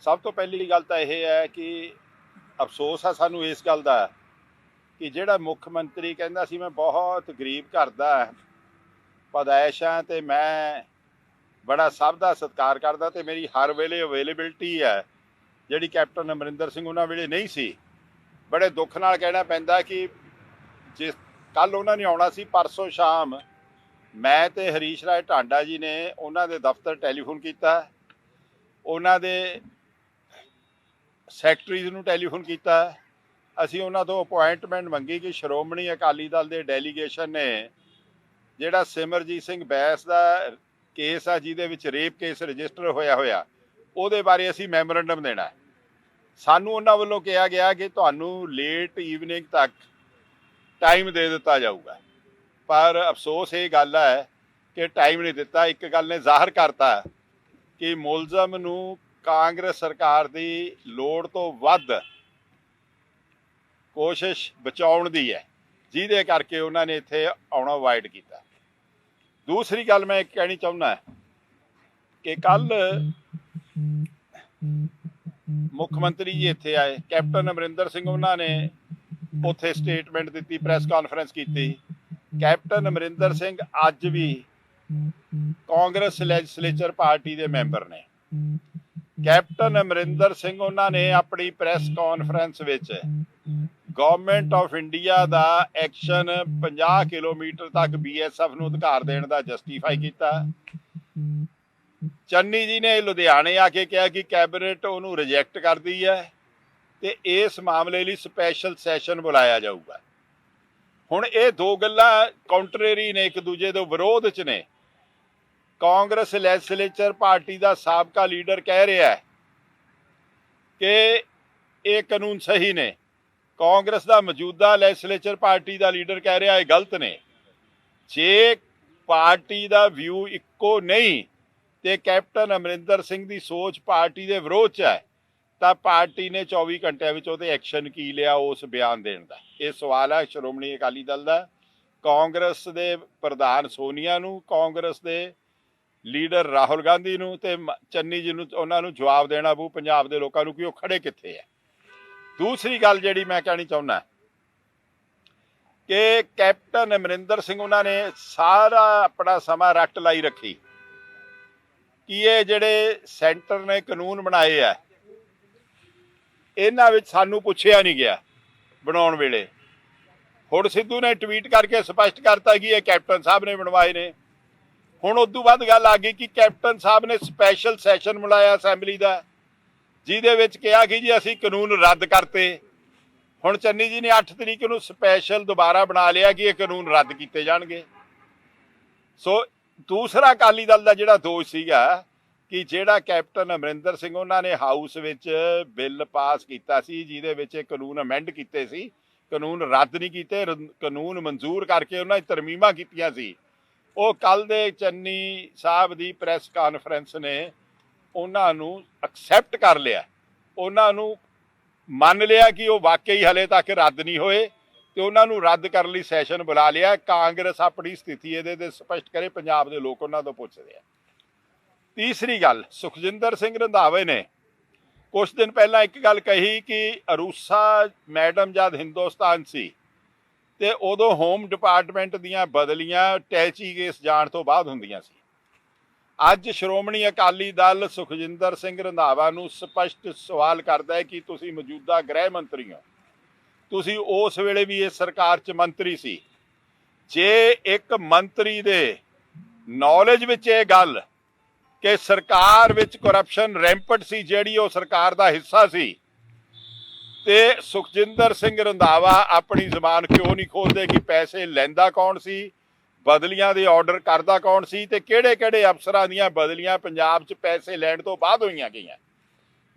ਸਭ ਤੋਂ ਪਹਿਲੀ ਗੱਲ ਤਾਂ ਇਹ ਹੈ ਕਿ ਅਫਸੋਸ ਆ ਸਾਨੂੰ ਇਸ ਗੱਲ ਦਾ ਕਿ ਜਿਹੜਾ ਮੁੱਖ ਮੰਤਰੀ ਕਹਿੰਦਾ ਸੀ ਮੈਂ ਬਹੁਤ ਗਰੀਬ ਘਰ ਦਾ ਪੈਦਾਇਸ਼ ਹਾਂ ਤੇ ਮੈਂ ਬੜਾ ਸਭ ਦਾ ਸਤਿਕਾਰ ਕਰਦਾ ਤੇ ਮੇਰੀ ਹਰ ਵੇਲੇ ਅਵੇਲੇਬਿਲਟੀ ਹੈ, ਜਿਹੜੀ ਕੈਪਟਨ ਅਮਰਿੰਦਰ ਸਿੰਘ ਉਹਨਾਂ ਵੇਲੇ ਨਹੀਂ ਸੀ। ਬੜੇ ਦੁੱਖ ਨਾਲ ਕਹਿਣਾ ਪੈਂਦਾ ਕਿ ਜਿਸ ਕੱਲ ਉਹਨਾਂ ਨੇ ਆਉਣਾ ਸੀ, ਪਰਸੋਂ ਸ਼ਾਮ ਮੈਂ ਤੇ ਹਰੀਸ਼ ਰਾਏ ਢਾਂਡਾ ਜੀ ਨੇ ਉਹਨਾਂ ਦੇ ਦਫ਼ਤਰ ਟੈਲੀਫੋਨ ਕੀਤਾ, ਉਹਨਾਂ ਦੇ ਸੈਕਟਰੀਜ਼ ਨੂੰ ਟੈਲੀਫੋਨ ਕੀਤਾ। ਅਸੀਂ ਉਹਨਾਂ ਤੋਂ ਅਪੁਆਇੰਟਮੈਂਟ ਮੰਗੀ ਕਿ ਸ਼੍ਰੋਮਣੀ ਅਕਾਲੀ ਦਲ ਦੇ ਡੈਲੀਗੇਸ਼ਨ ਨੇ ਜਿਹੜਾ ਸਿਮਰਜੀਤ ਸਿੰਘ ਬੈਂਸ ਦਾ ਕੇਸ ਆ, ਜਿਹਦੇ ਵਿੱਚ ਰੇਪ ਕੇਸ ਰਜਿਸਟਰ ਹੋਇਆ ਉਹਦੇ ਬਾਰੇ ਅਸੀਂ ਮੈਮੋਰੰਡਮ ਦੇਣਾ। ਸਾਨੂੰ ਉਹਨਾਂ ਵੱਲੋਂ ਕਿਹਾ ਗਿਆ ਕਿ ਤੁਹਾਨੂੰ ਲੇਟ ਈਵਨਿੰਗ ਤੱਕ ਟਾਈਮ ਦੇ ਦਿੱਤਾ ਜਾਊਗਾ, ਪਰ ਅਫਸੋਸ ਇਹ ਗੱਲ ਹੈ ਕਿ ਟਾਈਮ ਨਹੀਂ ਦਿੱਤਾ। ਇੱਕ ਗੱਲ ਨੇ ਜ਼ਾਹਰ ਕਰਤਾ ਕਿ ਮੁਲਜ਼ਮ ਨੂੰ ਕਾਂਗਰਸ ਸਰਕਾਰ ਦੀ ਲੋੜ ਤੋਂ ਵੱਧ ਕੋਸ਼ਿਸ਼ ਬਚਾਉਣ ਦੀ ਹੈ, ਜਿਹਦੇ ਕਰਕੇ ਉਹਨਾਂ ਨੇ ਇੱਥੇ ਆਉਣਾ ਅਵਾਇਡ ਕੀਤਾ। ਦੂਸਰੀ ਗੱਲ ਮੈਂ ਕਹਿਣੀ ਚਾਹੁੰਦਾ ਕਿ ਕੱਲ ਮੁੱਖ ਮੰਤਰੀ ਜੀ ਇੱਥੇ ਆਏ, ਕੈਪਟਨ ਅਮਰਿੰਦਰ ਸਿੰਘ ਉਹਨਾਂ ਨੇ ਉੱਥੇ ਸਟੇਟਮੈਂਟ ਦਿੱਤੀ, ਪ੍ਰੈਸ ਕਾਨਫਰੰਸ ਕੀਤੀ। ਕੈਪਟਨ ਅਮਰਿੰਦਰ ਸਿੰਘ ਅੱਜ ਵੀ ਕਾਂਗਰਸ ਲੈਜਿਸਲੇਚਰ ਪਾਰਟੀ ਦੇ ਮੈਂਬਰ ਨੇ। ਕੈਪਟਨ ਅਮਰਿੰਦਰ ਸਿੰਘ ਉਹਨਾਂ ਨੇ ਆਪਣੀ ਪ੍ਰੈਸ ਕਾਨਫਰੰਸ ਵਿੱਚ government of India the action 50 kilometre ਤੱਕ BSF ਨੂੰ ਅਧਿਕਾਰ ਦੇਣ ਦਾ ਜਸਟੀਫਾਈ ਕੀਤਾ। ਚੰਨੀ ਜੀ ਨੇ ਲੁਧਿਆਣੇ ਆ ਕੇ ਕਿਹਾ ਕਿ ਕੈਬਨਿਟ ਉਹਨੂੰ ਰਿਜੈਕਟ ਕਰਦੀ ਹੈ ਤੇ ਇਸ ਮਾਮਲੇ ਲਈ ਸਪੈਸ਼ਲ ਸੈਸ਼ਨ ਬੁਲਾਇਆ ਜਾਊਗਾ। ਹੁਣ ਇਹ ਦੋ ਗੱਲਾਂ ਕਾਉਂਟਰੇਰੀ ਨੇ, ਇੱਕ ਦੂਜੇ ਦੇ ਵਿਰੋਧ 'ਚ ਨੇ। ਕਾਂਗਰਸ ਲੈਜਿਸਲੇਚਰ ਪਾਰਟੀ ਦਾ ਸਾਬਕਾ ਲੀਡਰ ਕਹਿ ਰਿਹਾ ਕਿ ਇਹ ਕਾਨੂੰਨ ਸਹੀ ਨੇ, ਕਾਂਗਰਸ ਦਾ ਮੌਜੂਦਾ ਲੈਜਿਸਲੇਚਰ ਪਾਰਟੀ ਦਾ ਲੀਡਰ ਕਹਿ ਰਿਹਾ ਇਹ ਗਲਤ ਨੇ। ਜੇ ਪਾਰਟੀ ਦਾ ਵਿਊ ਇੱਕੋ ਨਹੀਂ ਤੇ ਕੈਪਟਨ ਅਮਰਿੰਦਰ ਸਿੰਘ ਦੀ ਸੋਚ ਪਾਰਟੀ ਦੇ ਵਿਰੋਧ 'ਚ ਹੈ ਤਾਂ ਪਾਰਟੀ ਨੇ 24 ਘੰਟਿਆਂ ਵਿੱਚ ਉਹਦੇ ਐਕਸ਼ਨ ਕੀ ਲਿਆ ਉਸ ਬਿਆਨ ਦੇਣ ਦਾ। ਇਹ ਸਵਾਲ ਹੈ ਸ਼੍ਰੋਮਣੀ ਅਕਾਲੀ ਦਲ ਦਾ, ਕਾਂਗਰਸ ਦੇ ਪ੍ਰਧਾਨ ਸੋਨੀਆ ਨੂੰ, ਕਾਂਗਰਸ ਦੇ ਲੀਡਰ ਰਾਹੁਲ ਗਾਂਧੀ ਨੂੰ ਤੇ ਚੰਨੀ ਜੀ ਨੂੰ। ਉਹਨਾਂ ਨੂੰ ਜਵਾਬ ਦੇਣਾ ਪਊ ਪੰਜਾਬ ਦੇ ਲੋਕਾਂ ਨੂੰ ਕਿ ਉਹ ਖੜੇ ਕਿੱਥੇ ਹੈ। ਦੂਸਰੀ ਗੱਲ ਜਿਹੜੀ ਮੈਂ ਕਹਿਣੀ ਚਾਹੁੰਦਾ ਕਿ ਕੈਪਟਨ ਅਮਰਿੰਦਰ ਸਿੰਘ ਉਹਨਾਂ ਨੇ ਸਾਰਾ ਆਪਣਾ ਸਮਾਂ ਰੱਟ ਲਾਈ ਰੱਖੀ ਕਿ ਇਹ ਜਿਹੜੇ ਸੈਂਟਰ ਨੇ ਕਾਨੂੰਨ ਬਣਾਏ ਆ ਇਹਨਾਂ ਵਿੱਚ ਸਾਨੂੰ ਪੁੱਛਿਆ ਨਹੀਂ ਗਿਆ ਬਣਾਉਣ ਵੇਲੇ। ਹੁਣ ਸਿੱਧੂ ਨੇ ਟਵੀਟ ਕਰਕੇ ਸਪਸ਼ਟ ਕਰਤਾ ਕਿ ਇਹ ਕੈਪਟਨ ਸਾਹਿਬ ਨੇ ਬਣਵਾਏ ਨੇ। ਹੁਣ ਉਦੋਂ ਬਾਅਦ ਗੱਲ ਆ ਗਈ ਕਿ ਕੈਪਟਨ ਸਾਹਿਬ ਨੇ ਸਪੈਸ਼ਲ ਸੈਸ਼ਨ ਬੁਲਾਇਆ ਅਸੈਂਬਲੀ ਦਾ, ਜਿਹਦੇ ਵਿੱਚ ਕਿਹਾ ਕਿ ਜੀ ਅਸੀਂ ਕਾਨੂੰਨ ਰੱਦ ਕਰਤੇ। ਹੁਣ ਚੰਨੀ ਜੀ ਨੇ 8 ਤਰੀਕ ਨੂੰ ਸਪੈਸ਼ਲ ਦੁਬਾਰਾ ਬਣਾ ਲਿਆ ਕਿ ਇਹ ਕਾਨੂੰਨ ਰੱਦ ਕੀਤੇ ਜਾਣਗੇ। ਸੋ ਦੂਸਰਾ ਅਕਾਲੀ ਦਲ ਦਾ ਜਿਹੜਾ ਦੋਸ਼ ਸੀਗਾ ਕਿ ਜਿਹੜਾ ਕੈਪਟਨ ਅਮਰਿੰਦਰ ਸਿੰਘ ਉਹਨਾਂ ਨੇ ਹਾਊਸ ਵਿੱਚ ਬਿੱਲ ਪਾਸ ਕੀਤਾ ਸੀ, ਜਿਹਦੇ ਵਿੱਚ ਇਹ ਕਾਨੂੰਨ ਅਮੈਂਡ ਕੀਤੇ ਸੀ, ਕਾਨੂੰਨ ਰੱਦ ਨਹੀਂ ਕੀਤੇ, ਕਾਨੂੰਨ ਮਨਜ਼ੂਰ ਕਰਕੇ ਉਹਨਾਂ ਦੀ ਤਰਮੀਮਾਂ ਕੀਤੀਆਂ ਸੀ, ਉਹ ਕੱਲ ਦੇ ਚੰਨੀ ਸਾਹਿਬ ਦੀ ਪ੍ਰੈਸ ਕਾਨਫਰੰਸ ਨੇ ਉਹਨਾਂ ਨੂੰ ਐਕਸੈਪਟ ਕਰ ਲਿਆ, ਉਹਨਾਂ ਨੂੰ ਮੰਨ ਲਿਆ ਕਿ ਉਹ ਵਾਕਈ ਹਲੇ ਤੱਕ ਰੱਦ ਨਹੀਂ ਹੋਏ ਤੇ ਉਹਨਾਂ ਨੂੰ ਰੱਦ ਕਰਨ ਲਈ ਸੈਸ਼ਨ ਬੁਲਾ ਲਿਆ। ਕਾਂਗਰਸ ਆਪਣੀ ਸਥਿਤੀ ਇਹਦੇ ਤੇ ਸਪਸ਼ਟ ਕਰੇ, ਪੰਜਾਬ ਦੇ ਲੋਕ ਉਹਨਾਂ ਤੋਂ ਪੁੱਛਦੇ ਆ। ਤੀਸਰੀ ਗੱਲ, ਸੁਖਜਿੰਦਰ ਸਿੰਘ ਰੰਧਾਵੇ ਨੇ ਕੁਛ ਦਿਨ ਪਹਿਲਾਂ ਇੱਕ ਗੱਲ ਕਹੀ ਕਿ ਅਰੂਸਾ ਮੈਡਮ ਜਦ ਹਿੰਦੁਸਤਾਨ ਸੀ ਤੇ ਉਦੋਂ ਹੋਮ ਡਿਪਾਰਟਮੈਂਟ ਦੀਆਂ ਬਦਲੀਆਂ ਟੈਚੀ ਕੇਸ ਜਾਣ ਤੋਂ ਬਾਅਦ ਹੁੰਦੀਆਂ ਸੀ। ਅੱਜ ਸ਼੍ਰੋਮਣੀ ਅਕਾਲੀ ਦਲ ਸੁਖਜਿੰਦਰ ਸਿੰਘ ਰੰਧਾਵਾ ਨੂੰ ਸਪਸ਼ਟ ਸਵਾਲ ਕਰਦਾ ਹੈ ਕਿ ਤੁਸੀਂ ਮੌਜੂਦਾ ਗ੍ਰਹਿ ਮੰਤਰੀ ਹੋ, ਤੁਸੀਂ ਉਸ ਵੇਲੇ ਵੀ ਇਸ ਸਰਕਾਰ 'ਚ ਮੰਤਰੀ ਸੀ। ਜੇ ਇੱਕ ਮੰਤਰੀ ਦੇ ਨੌਲੇਜ ਵਿੱਚ ਇਹ ਗੱਲ ਕਿ ਸਰਕਾਰ ਵਿੱਚ ਕਰਪਸ਼ਨ ਰੈਂਪਟ ਸੀ, ਜਿਹੜੀ ਉਹ ਸਰਕਾਰ ਦਾ ਹਿੱਸਾ ਸੀ, ਤੇ ਸੁਖਜਿੰਦਰ ਸਿੰਘ ਰੰਧਾਵਾ ਆਪਣੀ ਜ਼ੁਬਾਨ ਕਿਉਂ ਨਹੀਂ ਖੋਲਦੇ ਕਿ ਪੈਸੇ ਲੈਂਦਾ ਕੌਣ ਸੀ, ਬਦਲੀਆਂ ਦੇ ਆਰਡਰ ਕਰਦਾ ਕੌਣ ਸੀ ਤੇ ਕਿਹੜੇ ਕਿਹੜੇ ਅਫਸਰਾਂ ਦੀਆਂ ਬਦਲੀਆਂ ਪੰਜਾਬ 'ਚ ਪੈਸੇ ਲੈਣ ਤੋਂ ਬਾਅਦ ਹੋਈਆਂ ਗਈਆਂ।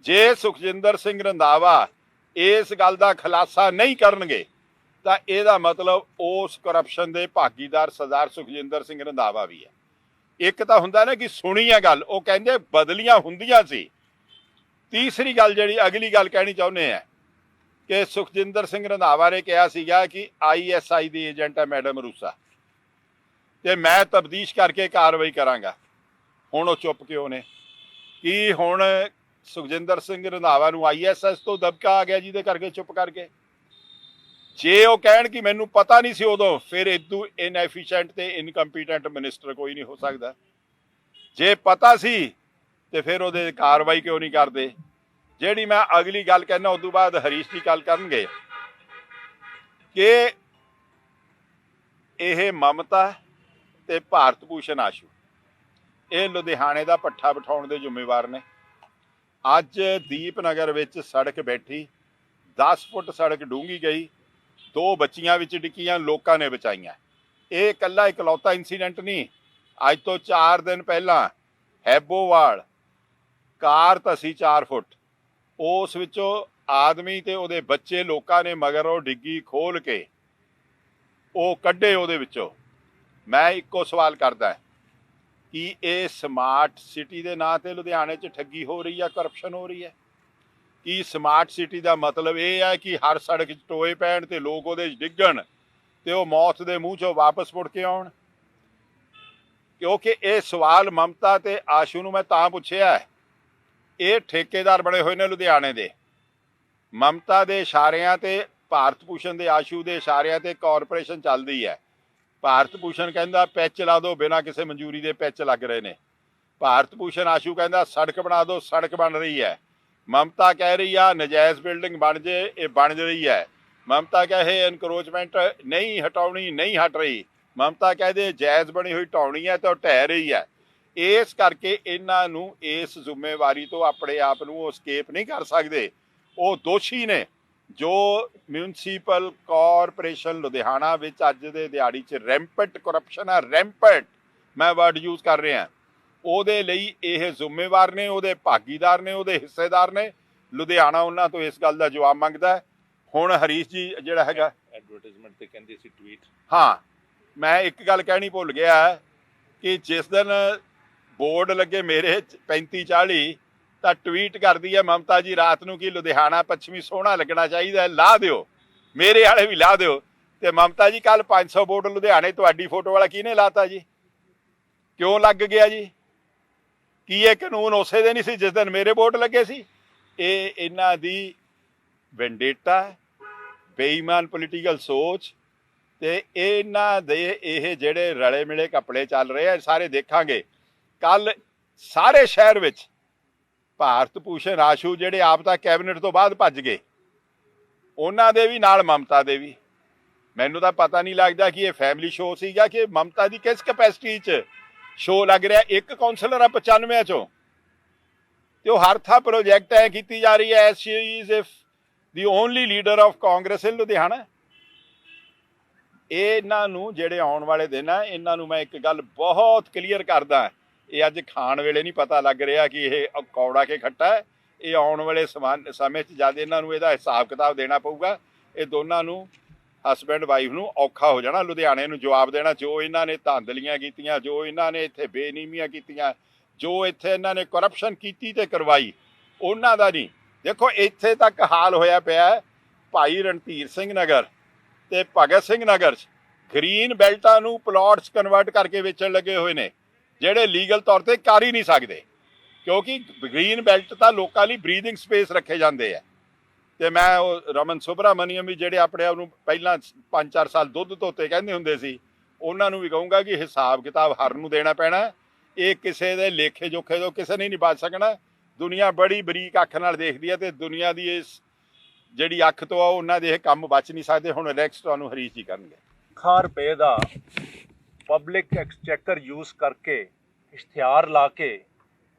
ਜੇ ਸੁਖਜਿੰਦਰ ਸਿੰਘ ਰੰਧਾਵਾ ਇਸ ਗੱਲ ਦਾ ਖੁਲਾਸਾ ਨਹੀਂ ਕਰਨਗੇ ਤਾਂ ਇਹਦਾ ਮਤਲਬ ਉਸ ਕਰਪਸ਼ਨ ਦੇ ਭਾਗੀਦਾਰ ਸਰਦਾਰ ਸੁਖਜਿੰਦਰ ਸਿੰਘ ਰੰਧਾਵਾ ਵੀ ਹੈ। ਇੱਕ ਤਾਂ ਹੁੰਦਾ ਨਾ ਕਿ ਸੁਣੀ ਆ ਗੱਲ, ਉਹ ਕਹਿੰਦੇ ਬਦਲੀਆਂ ਹੁੰਦੀਆਂ ਸੀ। ਤੀਸਰੀ ਗੱਲ ਜਿਹੜੀ ਅਗਲੀ ਗੱਲ ਕਹਿਣੀ ਚਾਹੁੰਦੇ ਆ ਕਿ ਸੁਖਜਿੰਦਰ ਸਿੰਘ ਰੰਧਾਵਾ ਨੇ ਕਿਹਾ ਸੀਗਾ ਕਿ ISI ਦੀ ਏਜੰਟ ਹੈ ਮੈਡਮ ਅਰੂਸਾ ਤੇ ਮੈਂ ਤਬਦੀਸ਼ ਕਰਕੇ ਕਾਰਵਾਈ ਕਰਾਂਗਾ। ਹੁਣ ਉਹ ਚੁੱਪ ਕਿਉਂ ਨੇ? ਕੀ ਹੁਣ ਸੁਖਜਿੰਦਰ ਸਿੰਘ ਰੰਧਾਵਾ ਨੂੰ ISS ਤੋਂ ਦਬਕਾ ਆ ਗਿਆ ਜਿਹਦੇ ਕਰਕੇ ਚੁੱਪ ਕਰ ਗਏ। ਜੇ ਉਹ ਕਹਿਣ ਕਿ ਮੈਨੂੰ ਪਤਾ ਨਹੀਂ ਸੀ ਉਦੋਂ, ਫਿਰ ਇਦੂ ਇਨਐਫੀਸ਼ੀਐਂਟ ਤੇ ਇਨਕੰਪੀਟੈਂਟ ਮਿਨਿਸਟਰ ਕੋਈ ਨਹੀਂ ਹੋ ਸਕਦਾ। ਜੇ ਪਤਾ ਸੀ ਤੇ ਫਿਰ ਉਹਦੇ ਕਾਰਵਾਈ ਕਿਉਂ ਨਹੀਂ ਕਰਦੇ। ਜਿਹੜੀ ਮੈਂ ਅਗਲੀ ਗੱਲ ਕਹਿਣਾ ਉਸ ਤੋਂ ਬਾਅਦ ਹਰੀਸ਼ ਜੀ ਗੱਲ ਕਰਨਗੇ ਕਿ ਇਹ ਮਮਤਾ ਤੇ ਭਾਰਤ ਭੂਸ਼ਣ ਆਸ਼ੂ ਇਹ ਲੁਧਿਆਣੇ ਦਾ ਪੱਠਾ ਬਿਠਾਉਣ ਦੇ ਜ਼ਿੰਮੇਵਾਰ ਨੇ। ਅੱਜ ਦੀਪਨਗਰ ਵਿੱਚ ਸੜਕ ਬੈਠੀ 10 ਫੁੱਟ ਸੜਕ ਡੂੰਘੀ ਗਈ, 2 ਬੱਚੀਆਂ ਵਿੱਚ ਡਿੱਗੀਆਂ, ਲੋਕਾਂ ਨੇ ਬਚਾਈਆਂ। ਇਹ ਇਕੱਲਾ ਇਕਲੌਤਾ ਇੰਸੀਡੈਂਟ ਨਹੀਂ। ਅੱਜ ਤੋਂ 4 ਦਿਨ ਪਹਿਲਾਂ ਹੈਬੋਵਾਲ ਕਾਰ ਧੱਸੀ 4 ਫੁੱਟ, ਉਸ ਵਿੱਚੋਂ ਆਦਮੀ ਤੇ ਉਹਦੇ ਬੱਚੇ ਲੋਕਾਂ ਨੇ ਮਗਰੋਂ ਡਿੱਗੀ ਖੋਲ ਕੇ ਉਹ ਕੱਢੇ ਉਹਦੇ ਵਿੱਚੋਂ। ਮੈਂ ਇੱਕੋ ਸਵਾਲ ਕਰਦਾ ਕਿ ਇਹ ਸਮਾਰਟ ਸਿਟੀ ਦੇ ਨਾਂ ਤੇ ਲੁਧਿਆਣੇ 'ਚ ਠੱਗੀ ਹੋ ਰਹੀ ਹੈ, ਕਰਪਸ਼ਨ ਹੋ ਰਹੀ ਹੈ? ਕੀ ਸਮਾਰਟ ਸਿਟੀ ਦਾ ਮਤਲਬ ਇਹ ਹੈ ਕਿ ਹਰ ਸੜਕ 'ਚ ਟੋਏ ਪੈਣ ਤੇ ਲੋਕ ਉਹਦੇ 'ਚ ਡਿੱਗਣ ਤੇ ਉਹ ਮੌਤ ਦੇ ਮੂੰਹ 'ਚੋਂ ਵਾਪਸ ਮੁੜ ਕੇ ਆਉਣ? ਕਿਉਂਕਿ ਇਹ ਸਵਾਲ ਮਮਤਾ ਤੇ ਆਸ਼ੂ ਨੂੰ ਮੈਂ ਤਾਂ ਪੁੱਛਿਆ, ਇਹ ਠੇਕੇਦਾਰ ਬਣੇ ਹੋਏ ਨੇ ਲੁਧਿਆਣੇ ਦੇ। ਮਮਤਾ ਦੇ ਇਸ਼ਾਰਿਆਂ ਤੇ ਭਾਰਤ ਭੂਸ਼ਣ ਦੇ ਆਸ਼ੂ ਦੇ ਇਸ਼ਾਰਿਆਂ ਤੇ ਕਾਰਪੋਰੇਸ਼ਨ ਚੱਲਦੀ ਹੈ। ਭਾਰਤ ਭੂਸ਼ਣ ਕਹਿੰਦਾ ਪੈਚ ਲਾ ਦਿਓ, ਬਿਨਾਂ ਕਿਸੇ ਮਨਜ਼ੂਰੀ ਦੇ ਪੈਚ ਲੱਗ ਰਹੇ ਨੇ। ਭਾਰਤ ਭੂਸ਼ਣ ਆਸ਼ੂ ਕਹਿੰਦਾ ਸੜਕ ਬਣਾ ਦਿਓ, ਸੜਕ ਬਣ ਰਹੀ ਹੈ। ਮਮਤਾ ਕਹਿ ਰਹੀ ਆ ਨਜਾਇਜ਼ ਬਿਲਡਿੰਗ ਬਣ ਜੇ, ਇਹ ਬਣ ਰਹੀ ਹੈ। ਮਮਤਾ ਕਹੇ ਐਨਕਰੋਚਮੈਂਟ ਨਹੀਂ ਹਟਾਉਣੀ, ਨਹੀਂ ਹਟ ਰਹੀ। ਮਮਤਾ ਕਹਦੇ ਜਾਇਜ਼ ਬਣੀ ਹੋਈ ਢਾਉਣੀ ਹੈ ਤਾਂ ਉਹ ਢਹਿ ਰਹੀ ਹੈ। ਇਸ ਕਰਕੇ ਇਹਨਾਂ ਨੂੰ ਇਸ ਜ਼ਿੰਮੇਵਾਰੀ ਤੋਂ ਆਪਣੇ ਆਪ ਨੂੰ ਉਹ escape ਨਹੀਂ ਕਰ ਸਕਦੇ। ਉਹ ਦੋਸ਼ੀ ਨੇ ਜੋ ਮਿਊਨਿਸਪਲ ਕਾਰਪੋਰੇਸ਼ਨ ਲੁਧਿਆਣਾ ਵਿੱਚ ਅੱਜ ਦੇ ਦਿਹਾੜੀ 'ਚ ਰੈਂਪੈਂਟ ਕਰਪਸ਼ਨ ਹੈ, ਰੈਂਪੈਂਟ ਮੈਂ ਵਰਡ ਯੂਜ਼ ਕਰ ਰਿਹਾ। ਉਹਦੇ ਲਈ ਇਹ ਜ਼ਿੰਮੇਵਾਰ ਨੇ, ਉਹਦੇ ਭਾਗੀਦਾਰ ਨੇ, ਉਹਦੇ ਹਿੱਸੇਦਾਰ ਨੇ। ਲੁਧਿਆਣਾ ਉਹਨਾਂ ਤੋਂ ਇਸ ਗੱਲ ਦਾ ਜਵਾਬ ਮੰਗਦਾ। ਹੁਣ ਹਰੀਸ਼ ਜੀ ਜਿਹੜਾ ਹੈਗਾ ਐਡਵਰਟਾਈਜ਼ਮੈਂਟ ਤੇ ਕਹਿੰਦੇ ਸੀ ਟਵੀਟ, ਹਾਂ ਮੈਂ ਇੱਕ ਗੱਲ ਕਹਿਣੀ ਭੁੱਲ ਗਿਆ ਕਿ ਜਿਸ ਦਿਨ ਬੋਰਡ ਲੱਗੇ ਮੇਰੇ 35-40 ਤਾਂ ਟਵੀਟ ਕਰਦੀ ਹੈ ਮਮਤਾ ਜੀ ਰਾਤ ਨੂੰ ਕਿ ਲੁਧਿਆਣਾ ਪੱਛਮੀ ਸੋਹਣਾ ਲੱਗਣਾ ਚਾਹੀਦਾ, ਲਾ ਦਿਓ, ਮੇਰੇ ਵਾਲੇ ਵੀ ਲਾ ਦਿਓ। ਤੇ ਮਮਤਾ ਜੀ ਕੱਲ 500 ਬੋਰਡ ਲੁਧਿਆਣੇ ਤੁਹਾਡੀ ਫੋਟੋ ਵਾਲਾ ਕਿਹਨੇ ਲਾਤਾ ਜੀ? ਕਿਉਂ ਲੱਗ ਗਿਆ ਜੀ? ਕੀ ਇਹ ਕਾਨੂੰਨ ਉਸੇ ਦਿਨ ਹੀ ਸੀ ਜਿਸ ਦਿਨ ਮੇਰੇ ਵੋਟ ਲੱਗੇ ਸੀ? ਇਹ ਇਹਨਾਂ ਦੀ ਵੈਂਡੇਟਾ, ਬੇਈਮਾਨ ਪੋਲੀਟੀਕਲ ਸੋਚ ਤੇ ਇਹਨਾਂ ਦੇ ਇਹ ਜਿਹੜੇ ਰਲੇ ਮਿਲੇ ਕੱਪੜੇ ਚੱਲ ਰਹੇ ਆ ਸਾਰੇ ਦੇਖਾਂਗੇ ਕੱਲ ਸਾਰੇ ਸ਼ਹਿਰ ਵਿੱਚ। ਭਾਰਤ ਭੂਸ਼ਣ ਆਸ਼ੂ ਜਿਹੜੇ ਆਪ ਤਾਂ ਕੈਬਨਿਟ ਤੋਂ ਬਾਅਦ ਭੱਜ ਗਏ, ਉਹਨਾਂ ਦੇ ਵੀ ਨਾਲ ਮਮਤਾ ਦੇ ਵੀ। ਮੈਨੂੰ ਤਾਂ ਪਤਾ ਨਹੀਂ ਲੱਗਦਾ ਕਿ ਇਹ ਫੈਮਿਲੀ ਸ਼ੋਅ ਸੀਗਾ ਕਿ ਮਮਤਾ ਦੀ ਕਿਸ ਕੈਪੈਸਿਟੀ 'ਚ ਸ਼ੋਅ ਲੱਗ ਰਿਹਾ। ਇੱਕ ਕਾਉਂਸਲਰ ਆ 95 ਚੋਂ ਤੇ ਉਹ ਹਰ ਥਾਂ ਪ੍ਰੋਜੈਕਟ ਐ ਕੀਤੀ ਜਾ ਰਹੀ ਹੈ। She is the only leader of Congress in Ludhiana. ਇਹਨਾਂ ਨੂੰ ਜਿਹੜੇ ਆਉਣ ਵਾਲੇ ਦਿਨ ਆ, ਇਹਨਾਂ ਨੂੰ ਮੈਂ ਇੱਕ ਗੱਲ ਬਹੁਤ ਕਲੀਅਰ ਕਰਦਾ, ਇਹ ਅੱਜ ਖਾਣ ਵੇਲੇ ਨਹੀਂ ਪਤਾ ਲੱਗ ਰਿਹਾ ਕਿ ਇਹ ਕੌੜਾ ਕੇ ਖੱਟਾ ਹੈ। ਇਹ ਆਉਣ ਵਾਲੇ ਸਮੇਂ 'ਚ ਜਦ ਇਹਨਾਂ ਨੂੰ ਇਹਦਾ ਹਿਸਾਬ ਕਿਤਾਬ ਦੇਣਾ ਪਊਗਾ, ਇਹ ਦੋਨਾਂ ਨੂੰ ਹਸਬੈਂਡ ਵਾਈਫ ਨੂੰ ਔਖਾ ਹੋ ਜਾਣਾ ਲੁਧਿਆਣੇ ਨੂੰ ਜਵਾਬ ਦੇਣਾ। ਜੋ ਇਹਨਾਂ ਨੇ ਧਾਂਦਲੀਆਂ ਕੀਤੀਆਂ, ਜੋ ਇਹਨਾਂ ਨੇ ਇੱਥੇ ਬੇਨੀਮੀਆਂ ਕੀਤੀਆਂ, ਜੋ ਇੱਥੇ ਇਹਨਾਂ ਨੇ ਕਰਪਸ਼ਨ ਕੀਤੀ ਤੇ ਕਰਵਾਈ, ਉਹਨਾਂ ਦਾ ਨਹੀਂ। ਦੇਖੋ ਇੱਥੇ ਤੱਕ ਹਾਲ ਹੋਇਆ ਪਿਆ ਭਾਈ ਰਣਧੀਰ ਸਿੰਘ ਨਗਰ ਤੇ ਭਗਤ ਸਿੰਘ ਨਗਰ 'ਚ ਗ੍ਰੀਨ ਬੈਲਟਾਂ ਨੂੰ ਪਲਾਟਸ ਕਨਵਰਟ ਕਰਕੇ ਵੇਚਣ ਲੱਗੇ ਹੋਏ ਨੇ, ਜਿਹੜੇ ਲੀਗਲ ਤੌਰ ਤੇ ਕਰ ਹੀ ਨਹੀਂ ਸਕਦੇ, ਕਿਉਂਕਿ ਗ੍ਰੀਨ ਬੈਲਟ ਤਾਂ ਲੋਕਾਂ ਲਈ ਬਰੀਥਿੰਗ ਸਪੇਸ ਰੱਖੇ ਜਾਂਦੇ ਆ। ਤੇ ਮੈਂ ਉਹ ਰਮਨ ਸੁਬਰਾਮਨੀਅਮ ਵੀ ਜਿਹੜੇ ਆਪਣੇ ਆਪ ਨੂੰ ਪਹਿਲਾਂ 5-4 ਸਾਲ ਦੁੱਧ ਧੋਤੇ ਕਹਿੰਦੇ ਹੁੰਦੇ ਸੀ, ਉਹਨਾਂ ਨੂੰ ਵੀ ਕਹੂੰਗਾ ਕਿ ਹਿਸਾਬ ਕਿਤਾਬ ਹਰ ਨੂੰ ਦੇਣਾ ਪੈਣਾ। ਇਹ ਕਿਸੇ ਦੇ ਲੇਖੇ ਜੋਖੇ ਤੋਂ ਕਿਸੇ ਨੇ ਨਹੀਂ ਬਚ ਸਕਣਾ। ਦੁਨੀਆ ਬੜੀ ਬਰੀਕ ਅੱਖ ਨਾਲ ਦੇਖਦੀ ਹੈ ਤੇ ਦੁਨੀਆ ਦੀ ਇਸ ਜਿਹੜੀ ਅੱਖ ਤੋਂ ਆ ਉਹਨਾਂ ਦੇ ਇਹ ਕੰਮ ਬਚ ਨਹੀਂ ਸਕਦੇ। ਹੁਣ ਨੈਕਸਟ ਤੁਹਾਨੂੰ ਹਰੀਸ਼ ਜੀ ਕਰਨਗੇ। ਲੱਖਾਂ ਰੁਪਏ ਦਾ ਪਬਲਿਕ ਐਕਸਚੈਕਰ ਯੂਜ਼ ਕਰਕੇ ਇਸ਼ਤਿਹਾਰ ਲਾ ਕੇ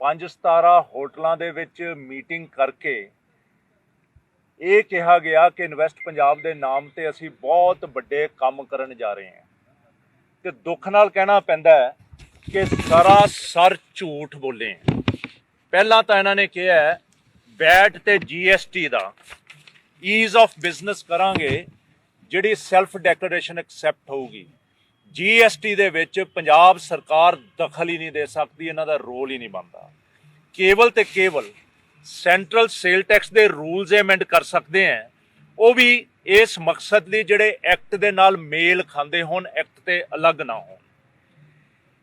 5-17 ਹੋਟਲਾਂ ਦੇ ਵਿੱਚ ਮੀਟਿੰਗ ਕਰਕੇ ਇਹ ਕਿਹਾ ਗਿਆ ਕਿ ਇਨਵੈਸਟ ਪੰਜਾਬ ਦੇ ਨਾਮ ਤੇ ਅਸੀਂ ਬਹੁਤ ਵੱਡੇ ਕੰਮ ਕਰਨ ਜਾ ਰਹੇ ਹਾਂ। ਤੇ ਦੁੱਖ ਨਾਲ ਕਹਿਣਾ ਪੈਂਦਾ ਹੈ ਕਿ ਸਰਾਸਰ ਝੂਠ ਬੋਲੇ। ਪਹਿਲਾਂ ਤਾਂ ਇਹਨਾਂ ਨੇ ਕਿਹਾ ਵੈਟ ਤੇ GST ਦਾ ਈਜ਼ ਆਫ ਬਿਜ਼ਨਸ ਕਰਾਂਗੇ, ਜਿਹੜੀ ਸੈਲਫ ਡੈਕਲੇਰੇਸ਼ਨ ਐਕਸੈਪਟ ਹੋਊਗੀ। GST ਦੇ ਵਿੱਚ ਪੰਜਾਬ ਸਰਕਾਰ ਦਖਲ ਹੀ ਨਹੀਂ ਦੇ ਸਕਦੀ, ਇਹਨਾਂ ਦਾ ਰੋਲ ਹੀ ਨਹੀਂ ਬਣਦਾ। ਕੇਵਲ ਤੇ ਕੇਵਲ ਸੈਂਟਰਲ ਸੇਲ ਟੈਕਸ ਦੇ ਰੂਲਸ ਐਮੈਂਡ ਕਰ ਸਕਦੇ ਆ, ਉਹ ਵੀ ਇਸ ਮਕਸਦ ਲਈ ਜਿਹੜੇ ਐਕਟ ਦੇ ਨਾਲ ਮੇਲ ਖਾਂਦੇ ਹੋਣ, ਐਕਟ ਤੇ ਅਲੱਗ ਨਾ ਹੋਣ।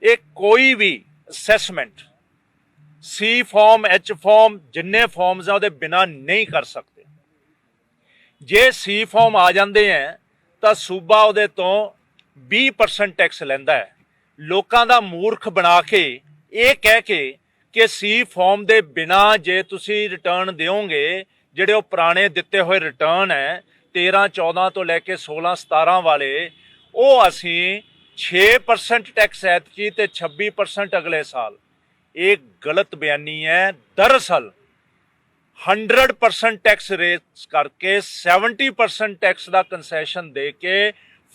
ਇਹ ਕੋਈ ਵੀ ਅਸੈਸਮੈਂਟ ਸੀ ਫਾਰਮ, ਐਚ ਫਾਰਮ, ਜਿੰਨੇ ਫਾਰਮਸ ਆ ਉਹਦੇ ਬਿਨਾਂ ਨਹੀਂ ਕਰ ਸਕਦੇ। ਜੇ ਸੀ ਫਾਰਮ ਆ ਜਾਂਦੇ ਹੈ ਤਾਂ ਸੂਬਾ ਉਹਦੇ ਤੋਂ 20% ਟੈਕਸ ਲੈਂਦਾ ਹੈ। ਲੋਕਾਂ ਦਾ ਮੂਰਖ ਬਣਾ ਕੇ ਇਹ ਕਹਿ ਕੇ ਕਿ ਸੀ ਫਾਰਮ ਦੇ ਬਿਨਾਂ ਜੇ ਤੁਸੀਂ ਰਿਟਰਨ ਦਿਓਗੇ, ਜਿਹੜੇ ਉਹ ਪੁਰਾਣੇ ਦਿੱਤੇ ਹੋਏ ਰਿਟਰਨ ਹੈ 13, 14 ਤੋਂ ਲੈ ਕੇ 16, 17 ਵਾਲੇ, ਉਹ ਅਸੀਂ 6% ਟੈਕਸ ਐਤਕੀ ਤੇ 26% ਅਗਲੇ ਸਾਲ। ਇਹ ਗਲਤ ਬਿਆਨੀ ਹੈ। ਦਰਅਸਲ 100% ਟੈਕਸ ਰੇਸ ਕਰਕੇ 70% ਟੈਕਸ ਦਾ ਕੰਸੈਸ਼ਨ ਦੇ ਕੇ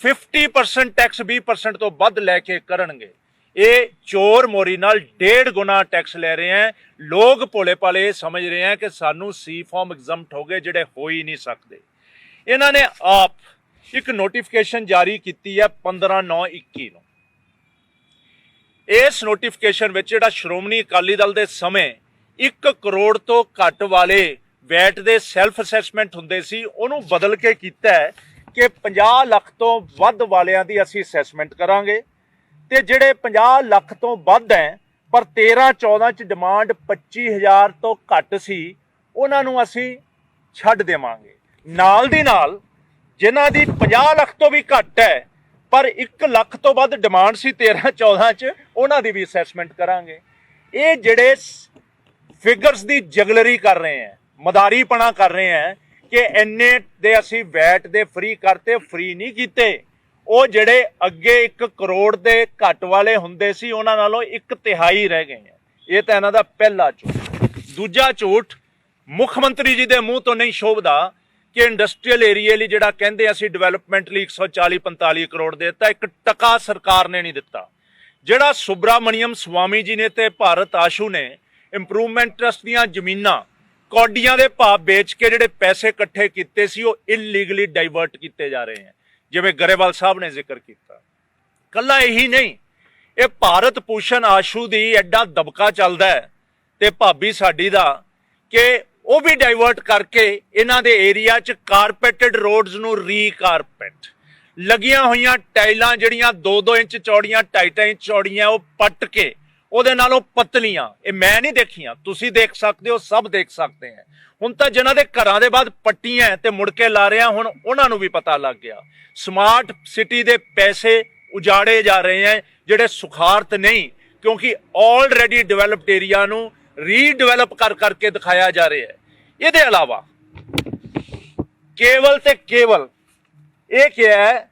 50% ਟੈਕਸ 20% ਤੋਂ ਵੱਧ ਲੈ ਕੇ ਕਰਨਗੇ। ਇਹ ਚੋਰ ਮੋਰੀ ਨਾਲ 1.5 ਗੁਣਾ ਟੈਕਸ ਲੈ ਰਹੇ ਹੈ। ਲੋਕ ਭੋਲੇ ਭਾਲੇ ਸਮਝ ਰਹੇ ਹੈ ਕਿ ਸਾਨੂੰ ਸੀ ਫਾਰਮ ਐਗਜ਼ਮਟ ਹੋ ਗਏ, ਜਿਹੜੇ ਹੋ ਹੀ ਨਹੀਂ ਸਕਦੇ। ਇਹਨਾਂ ਨੇ ਆਪ ਇੱਕ ਨੋਟੀਫਿਕੇਸ਼ਨ ਜਾਰੀ ਕੀਤੀ ਹੈ 15/9/21 ਨੂੰ। ਇਸ ਨੋਟੀਫਿਕੇਸ਼ਨ ਵਿੱਚ ਜਿਹੜਾ ਸ਼੍ਰੋਮਣੀ ਅਕਾਲੀ ਦਲ ਦੇ ਸਮੇਂ 1 ਕਰੋੜ ਤੋਂ ਘੱਟ ਵਾਲੇ ਵੈਟ ਦੇ ਸੈਲਫ ਅਸੈਸਮੈਂਟ ਹੁੰਦੇ ਸੀ, ਉਹਨੂੰ ਬਦਲ ਕੇ ਕੀਤਾ ਹੈ ਕਿ 50 ਲੱਖ ਤੋਂ ਵੱਧ ਵਾਲਿਆਂ ਦੀ ਅਸੀਂ ਅਸੈਸਮੈਂਟ ਕਰਾਂਗੇ, ਤੇ ਜਿਹੜੇ 50 ਲੱਖ ਤੋਂ ਵੱਧ ਹੈ ਪਰ 13-14 ਚ ਡਿਮਾਂਡ 25,000 ਤੋਂ ਘੱਟ ਸੀ, ਉਹਨਾਂ ਨੂੰ ਅਸੀਂ ਛੱਡ ਦੇਵਾਂਗੇ। ਨਾਲ ਦੀ ਨਾਲ ਜਿਨ੍ਹਾਂ ਦੀ 50 ਲੱਖ ਤੋਂ ਵੀ ਘੱਟ ਹੈ ਪਰ 1 ਲੱਖ ਤੋਂ ਵੱਧ ਡਿਮਾਂਡ ਸੀ 13-14 ਚ, ਉਹਨਾਂ ਦੀ ਵੀ ਅਸੈਸਮੈਂਟ ਕਰਾਂਗੇ। ਇਹ ਜਿਹੜੇ ਫਿਗਰਸ ਦੀ ਜਗਲਰੀ ਕਰ ਰਹੇ ਹੈ, ਮਦਾਰੀਪਣਾ ਕਰ ਰਹੇ ਹੈ ਕਿ ਇੰਨੇ ਦੇ ਅਸੀਂ ਵੈਟ ਦੇ ਫ੍ਰੀ ਕਰਤੇ, ਫ੍ਰੀ ਨਹੀਂ ਕੀਤੇ। ਉਹ ਜਿਹੜੇ ਅੱਗੇ 1 ਕਰੋੜ ਦੇ ਘੱਟ ਵਾਲੇ ਹੁੰਦੇ ਸੀ ਉਹਨਾਂ ਨਾਲੋਂ 1/3 ਰਹਿ ਗਏ ਹੈ। ਇਹ ਤਾਂ ਇਹਨਾਂ ਦਾ ਪਹਿਲਾ ਝੂਠ। ਦੂਜਾ ਝੂਠ ਮੁੱਖ ਮੰਤਰੀ ਜੀ ਦੇ ਮੂੰਹ ਤੋਂ ਨਹੀਂ ਸ਼ੋਭਦਾ ਕਿ ਇੰਡਸਟਰੀਅਲ ਏਰੀਏ ਲਈ ਜਿਹੜਾ ਕਹਿੰਦੇ ਅਸੀਂ ਡਿਵੈਲਪਮੈਂਟ ਲਈ 140-45 ਕਰੋੜ ਦੇ ਦਿੱਤਾ, 1 ਟਕਾ ਸਰਕਾਰ ਨੇ ਨਹੀਂ ਦਿੱਤਾ। ਜਿਹੜਾ ਸੁਬਰਾਮਣੀਅਮ ਸਵਾਮੀ ਜੀ ਨੇ ਤੇ ਭਾਰਤ ਆਸ਼ੂ ਨੇ ਇੰਪਰੂਵਮੈਂਟ ਟਰਸਟ ਦੀਆਂ ਜ਼ਮੀਨਾਂ ਕੌਡੀਆਂ ਦੇ ਭਾਅ ਵੇਚ ਕੇ ਜਿਹੜੇ ਪੈਸੇ ਇਕੱਠੇ ਕੀਤੇ ਸੀ, ਉਹ ਇਲੀਗਲੀ ਡਾਈਵਰਟ ਕੀਤੇ ਜਾ ਰਹੇ ਹਨ, ਜਿਵੇਂ ਗਰੇਵਾਲ ਸਾਹਿਬ ਨੇ ਜ਼ਿਕਰ ਕੀਤਾ। ਕੱਲਾ ਇਹੀ ਨਹੀਂ, ਇਹ ਭਾਰਤ ਭੂਸ਼ਣ ਆਸ਼ੂ ਦੀ ਐਡਾ ਦਬਕਾ ਚੱਲਦਾ ਹੈ ਤੇ ਭਾਬੀ ਸਾਡੀ ਦਾ ਕਿ ਉਹ ਵੀ ਡਾਈਵਰਟ ਕਰਕੇ ਇਹਨਾਂ ਦੇ ਏਰੀਆ 'ਚ ਕਾਰਪੇਟਡ ਰੋਡਸ ਨੂੰ ਰੀਕਾਰਪੇਟ, ਲੱਗੀਆਂ ਹੋਈਆਂ ਟਾਈਲਾਂ ਜਿਹੜੀਆਂ 2-2 ਇੰਚ ਚੌੜੀਆਂ, 2.5 ਇੰਚ ਚੌੜੀਆਂ, ਉਹ ਪੱਟ ਕੇ ਉਹਦੇ ਨਾਲੋਂ ਪਤਲੀਆਂ। ਇਹ ਮੈਂ ਨਹੀਂ ਦੇਖੀਆਂ, ਤੁਸੀਂ ਦੇਖ ਸਕਦੇ ਹੋ, ਸਭ ਦੇਖ ਸਕਦੇ ਹੈ। ਹੁਣ ਤਾਂ ਜਿਨ੍ਹਾਂ ਦੇ ਘਰਾਂ ਦੇ ਬਾਅਦ ਪੱਟੀਆਂ ਤੇ ਮੁੜ ਕੇ ਲਾ ਰਿਹਾ, ਹੁਣ ਉਹਨਾਂ ਨੂੰ ਵੀ ਪਤਾ ਲੱਗ ਗਿਆ। ਸਮਾਰਟ ਸਿਟੀ ਦੇ ਪੈਸੇ ਉਜਾੜੇ ਜਾ ਰਹੇ ਹੈ ਜਿਹੜੇ ਸੁਖਾਰਤ ਨਹੀਂ, ਕਿਉਂਕਿ ਆਲਰੇਡੀ ਡਿਵੈਲਪਡ ਏਰੀਆ ਨੂੰ ਰੀਡਿਵੈਲਪ ਕਰ ਕਰਕੇ ਦਿਖਾਇਆ ਜਾ ਰਿਹਾ ਹੈ। ਇਹਦੇ ਇਲਾਵਾ ਕੇਵਲ ਤੇ ਕੇਵਲ ਇਹ ਕਿਹਾ ਹੈ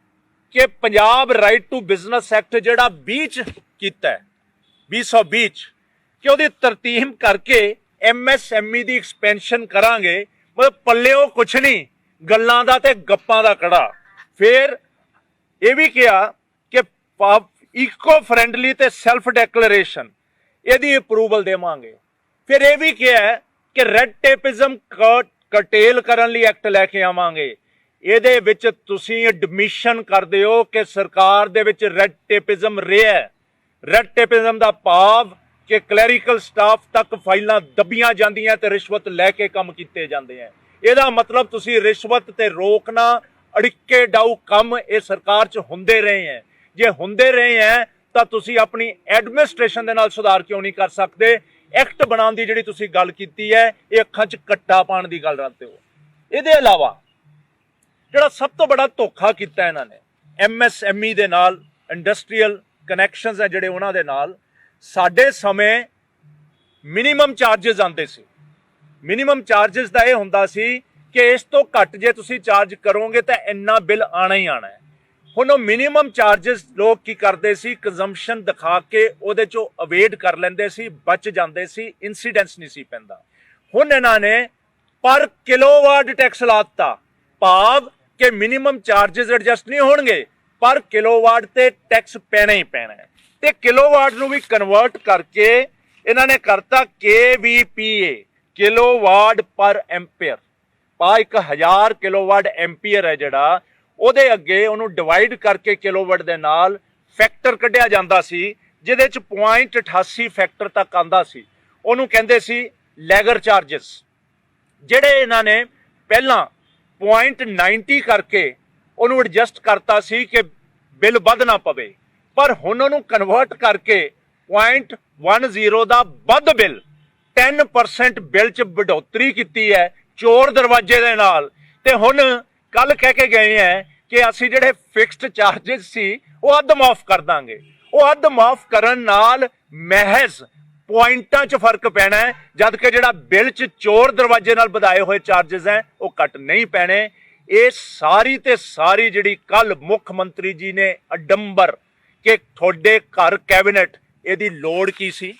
ਕਿ Punjab right to business act ਜਿਹੜਾ 20 ਕੀਤਾ ਹੈ 2020 ਕਿ ਉਹਦੀ ਤਰਤੀਬ ਕਰਕੇ MSME ਦੀ ਐਕਸਪੈਂਸ਼ਨ ਕਰਾਂਗੇ। ਮਤਲਬ ਪੱਲਿਓ ਕੁਛ ਨਹੀਂ, ਗੱਲਾਂ ਦਾ ਤੇ ਗੱਪਾਂ ਦਾ ਕੜਾ। ਫਿਰ ਇਹ ਵੀ ਕਿਹਾ ਕਿ ਇਕੋ ਫ੍ਰੈਂਡਲੀ ਤੇ ਸੈਲਫ ਡੈਕਲੇਰੇਸ਼ਨ ਇਹਦੀ ਅਪਰੂਵਲ ਦੇਵਾਂਗੇ। ਫਿਰ ਇਹ ਵੀ ਕਿਹਾ ਕਿ ਰੈਡ ਟੇਪਿਜ਼ਮ ਕਰਟੇਲ ਕਰਨ ਲਈ ਐਕਟ ਲੈ ਕੇ ਆਵਾਂਗੇ। ਇਹਦੇ ਵਿੱਚ ਤੁਸੀਂ ਐਡਮਿਸ਼ਨ ਕਰਦੇ ਹੋ ਕਿ ਸਰਕਾਰ ਦੇ ਵਿੱਚ ਰੈਡ ਟੇਪਿਜ਼ਮ ਰਿਹਾ। ਰੈਡ ਟੇਪਿਜ਼ਮ ਦਾ ਭਾਵ ਕਿ ਕਲੈਰੀਕਲ ਸਟਾਫ ਤੱਕ ਫਾਈਲਾਂ ਦੱਬੀਆਂ ਜਾਂਦੀਆਂ ਤੇ ਰਿਸ਼ਵਤ ਲੈ ਕੇ ਕੰਮ ਕੀਤੇ ਜਾਂਦੇ ਹੈ। ਇਹਦਾ ਮਤਲਬ ਤੁਸੀਂ ਰਿਸ਼ਵਤ ਤੇ ਰੋਕਣਾ, ਅੜਿੱਕੇ ਡਾਊ ਕੰਮ ਇਹ ਸਰਕਾਰ 'ਚ ਹੁੰਦੇ ਰਹੇ ਹੈ। ਜੇ ਹੁੰਦੇ ਰਹੇ ਹੈ ਤਾਂ ਤੁਸੀਂ ਆਪਣੀ ਐਡਮਿਨਿਸਟ੍ਰੇਸ਼ਨ ਦੇ ਨਾਲ ਸੁਧਾਰ ਕਿਉਂ ਨਹੀਂ ਕਰ ਸਕਦੇ? ਐਕਟ ਬਣਾਉਣ ਦੀ ਜਿਹੜੀ ਤੁਸੀਂ ਗੱਲ ਕੀਤੀ ਹੈ, ਇਹ ਅੱਖਾਂ 'ਚ ਕੱਟਾ ਪਾਉਣ ਦੀ ਗੱਲ ਕਰਦੇ ਹੋ। ਇਹਦੇ ਇਲਾਵਾ ਜਿਹੜਾ ਸਭ ਤੋਂ ਬੜਾ ਧੋਖਾ ਕੀਤਾ ਇਹਨਾਂ ਨੇ MSME ਦੇ ਨਾਲ, ਇੰਡਸਟਰੀਅਲ ਕਨੈਕਸ਼ਨਸ ਹੈ ਜਿਹੜੇ ਉਹਨਾਂ ਦੇ ਨਾਲ, ਸਾਡੇ ਸਮੇਂ ਮਿਨੀਮਮ ਚਾਰजेस ਆਉਂਦੇ ਸੀ। ਮਿਨੀਮਮ ਚਾਰजेस ਦਾ ਇਹ ਹੁੰਦਾ ਸੀ ਕਿ ਇਸ ਤੋਂ ਘੱਟ ਜੇ ਤੁਸੀਂ ਚਾਰਜ ਕਰੋਗੇ ਤਾਂ ਇੰਨਾ ਬਿੱਲ ਆਣਾ ਹੀ ਆਣਾ ਹੈ। ਹੁਣ ਉਹ ਮਿਨੀਮਮ ਚਾਰजेस ਲੋਕ ਕੀ ਕਰਦੇ ਸੀ, ਕੰਜ਼ੰਪਸ਼ਨ ਦਿਖਾ ਕੇ ਉਹਦੇ ਚੋਂ ਅਵੇਡ ਕਰ ਲੈਂਦੇ ਸੀ, ਬਚ ਜਾਂਦੇ ਸੀ, ਇਨਸੀਡੈਂਸ ਨਹੀਂ ਸੀ ਪੈਂਦਾ। ਹੁਣ ਇਹਨਾਂ ਨੇ ਪਰ ਕਿਲੋਵਾਟ ਟੈਕਸ ਲਾਤਾ, ਭਾਵ ਕਿ ਮਿਨੀਮਮ ਚਾਰजेस ਐਡਜਸਟ ਨਹੀਂ ਹੋਣਗੇ, ਪਰ ਕਿਲੋਵਾਟ ਤੇ ਟੈਕਸ ਪੈਣਾ ਹੀ ਪੈਣਾ ਹੈ। ਤੇ ਕਿਲੋਵਾਟ ਨੂੰ ਵੀ ਕਨਵਰਟ ਕਰਕੇ ਇਹਨਾਂ ਨੇ ਕਰਤਾ KVPA, ਕਿਲੋਵਾਟ ਪਰ ਐਂਪੀਅਰ। ਪਾ 1000 ਕਿਲੋਵਾਟ ਐਂਪੀਅਰ ਹੈ ਜਿਹੜਾ, ਉਹਦੇ ਅੱਗੇ ਉਹਨੂੰ ਡਿਵਾਈਡ ਕਰਕੇ ਕਿਲੋਵਾਟ ਦੇ ਨਾਲ ਫੈਕਟਰ ਕੱਢਿਆ ਜਾਂਦਾ ਸੀ, ਜਿਹਦੇ ਚ 0.88 ਫੈਕਟਰ ਤੱਕ ਆਂਦਾ ਸੀ। ਉਹਨੂੰ ਕਹਿੰਦੇ ਸੀ ਲੈਗਰ ਚਾਰजेस, ਜਿਹੜੇ ਇਹਨਾਂ ਨੇ ਪਹਿਲਾਂ 0.90 ਕਰਕੇ ਉਹਨੂੰ ਐਡਜਸਟ ਕਰਤਾ ਸੀ ਕਿ ਬਿੱਲ ਵੱਧ ਨਾ ਪਵੇ, ਪਰ ਹੁਣ ਉਹਨੂੰ ਕਨਵਰਟ ਕਰਕੇ 0.10 ਦਾ ਵੱਧ ਬਿੱਲ 10% ਬਿੱਲ 'ਚ ਵਡੋਤਰੀ ਕੀਤੀ ਹੈ ਚੋਰ ਦਰਵਾਜ਼ੇ ਦੇ ਨਾਲ, ਤੇ ਹੁਣ ਕੱਲ ਕਹਿ ਕੇ ਗਏ ਹੈ ਕਿ ਅਸੀਂ ਜਿਹੜੇ ਫਿਕਸਡ ਚਾਰजेस ਸੀ ਉਹ ਅੱਧ ਮਾਫ ਕਰ ਦਾਂਗੇ। ਉਹ ਅੱਧ ਮਾਫ ਕਰਨ ਨਾਲ ਮਹਿਜ਼ ਪੁਆਇੰਟਾਂ 'ਚ ਫਰਕ ਪੈਣਾ ਹੈ, ਜਦ ਕਿ ਜਿਹੜਾ ਬਿੱਲ 'ਚ ਚੋਰ ਦਰਵਾਜ਼ੇ ਨਾਲ ਵਧਾਏ ਹੋਏ ਚਾਰजेस ਹੈ ਉਹ ਘੱਟ ਨਹੀਂ ਪੈਣੇ। ਇਹ ਸਾਰੀ ਤੇ ਸਾਰੀ ਜਿਹੜੀ ਕੱਲ ਮੁੱਖ ਮੰਤਰੀ ਜੀ ਨੇ ਅਡੰਬਰ ਕਿ ਤੁਹਾਡੇ ਘਰ ਕੈਬਨਿਟ, ਇਹਦੀ ਲੋੜ ਕੀ ਸੀ?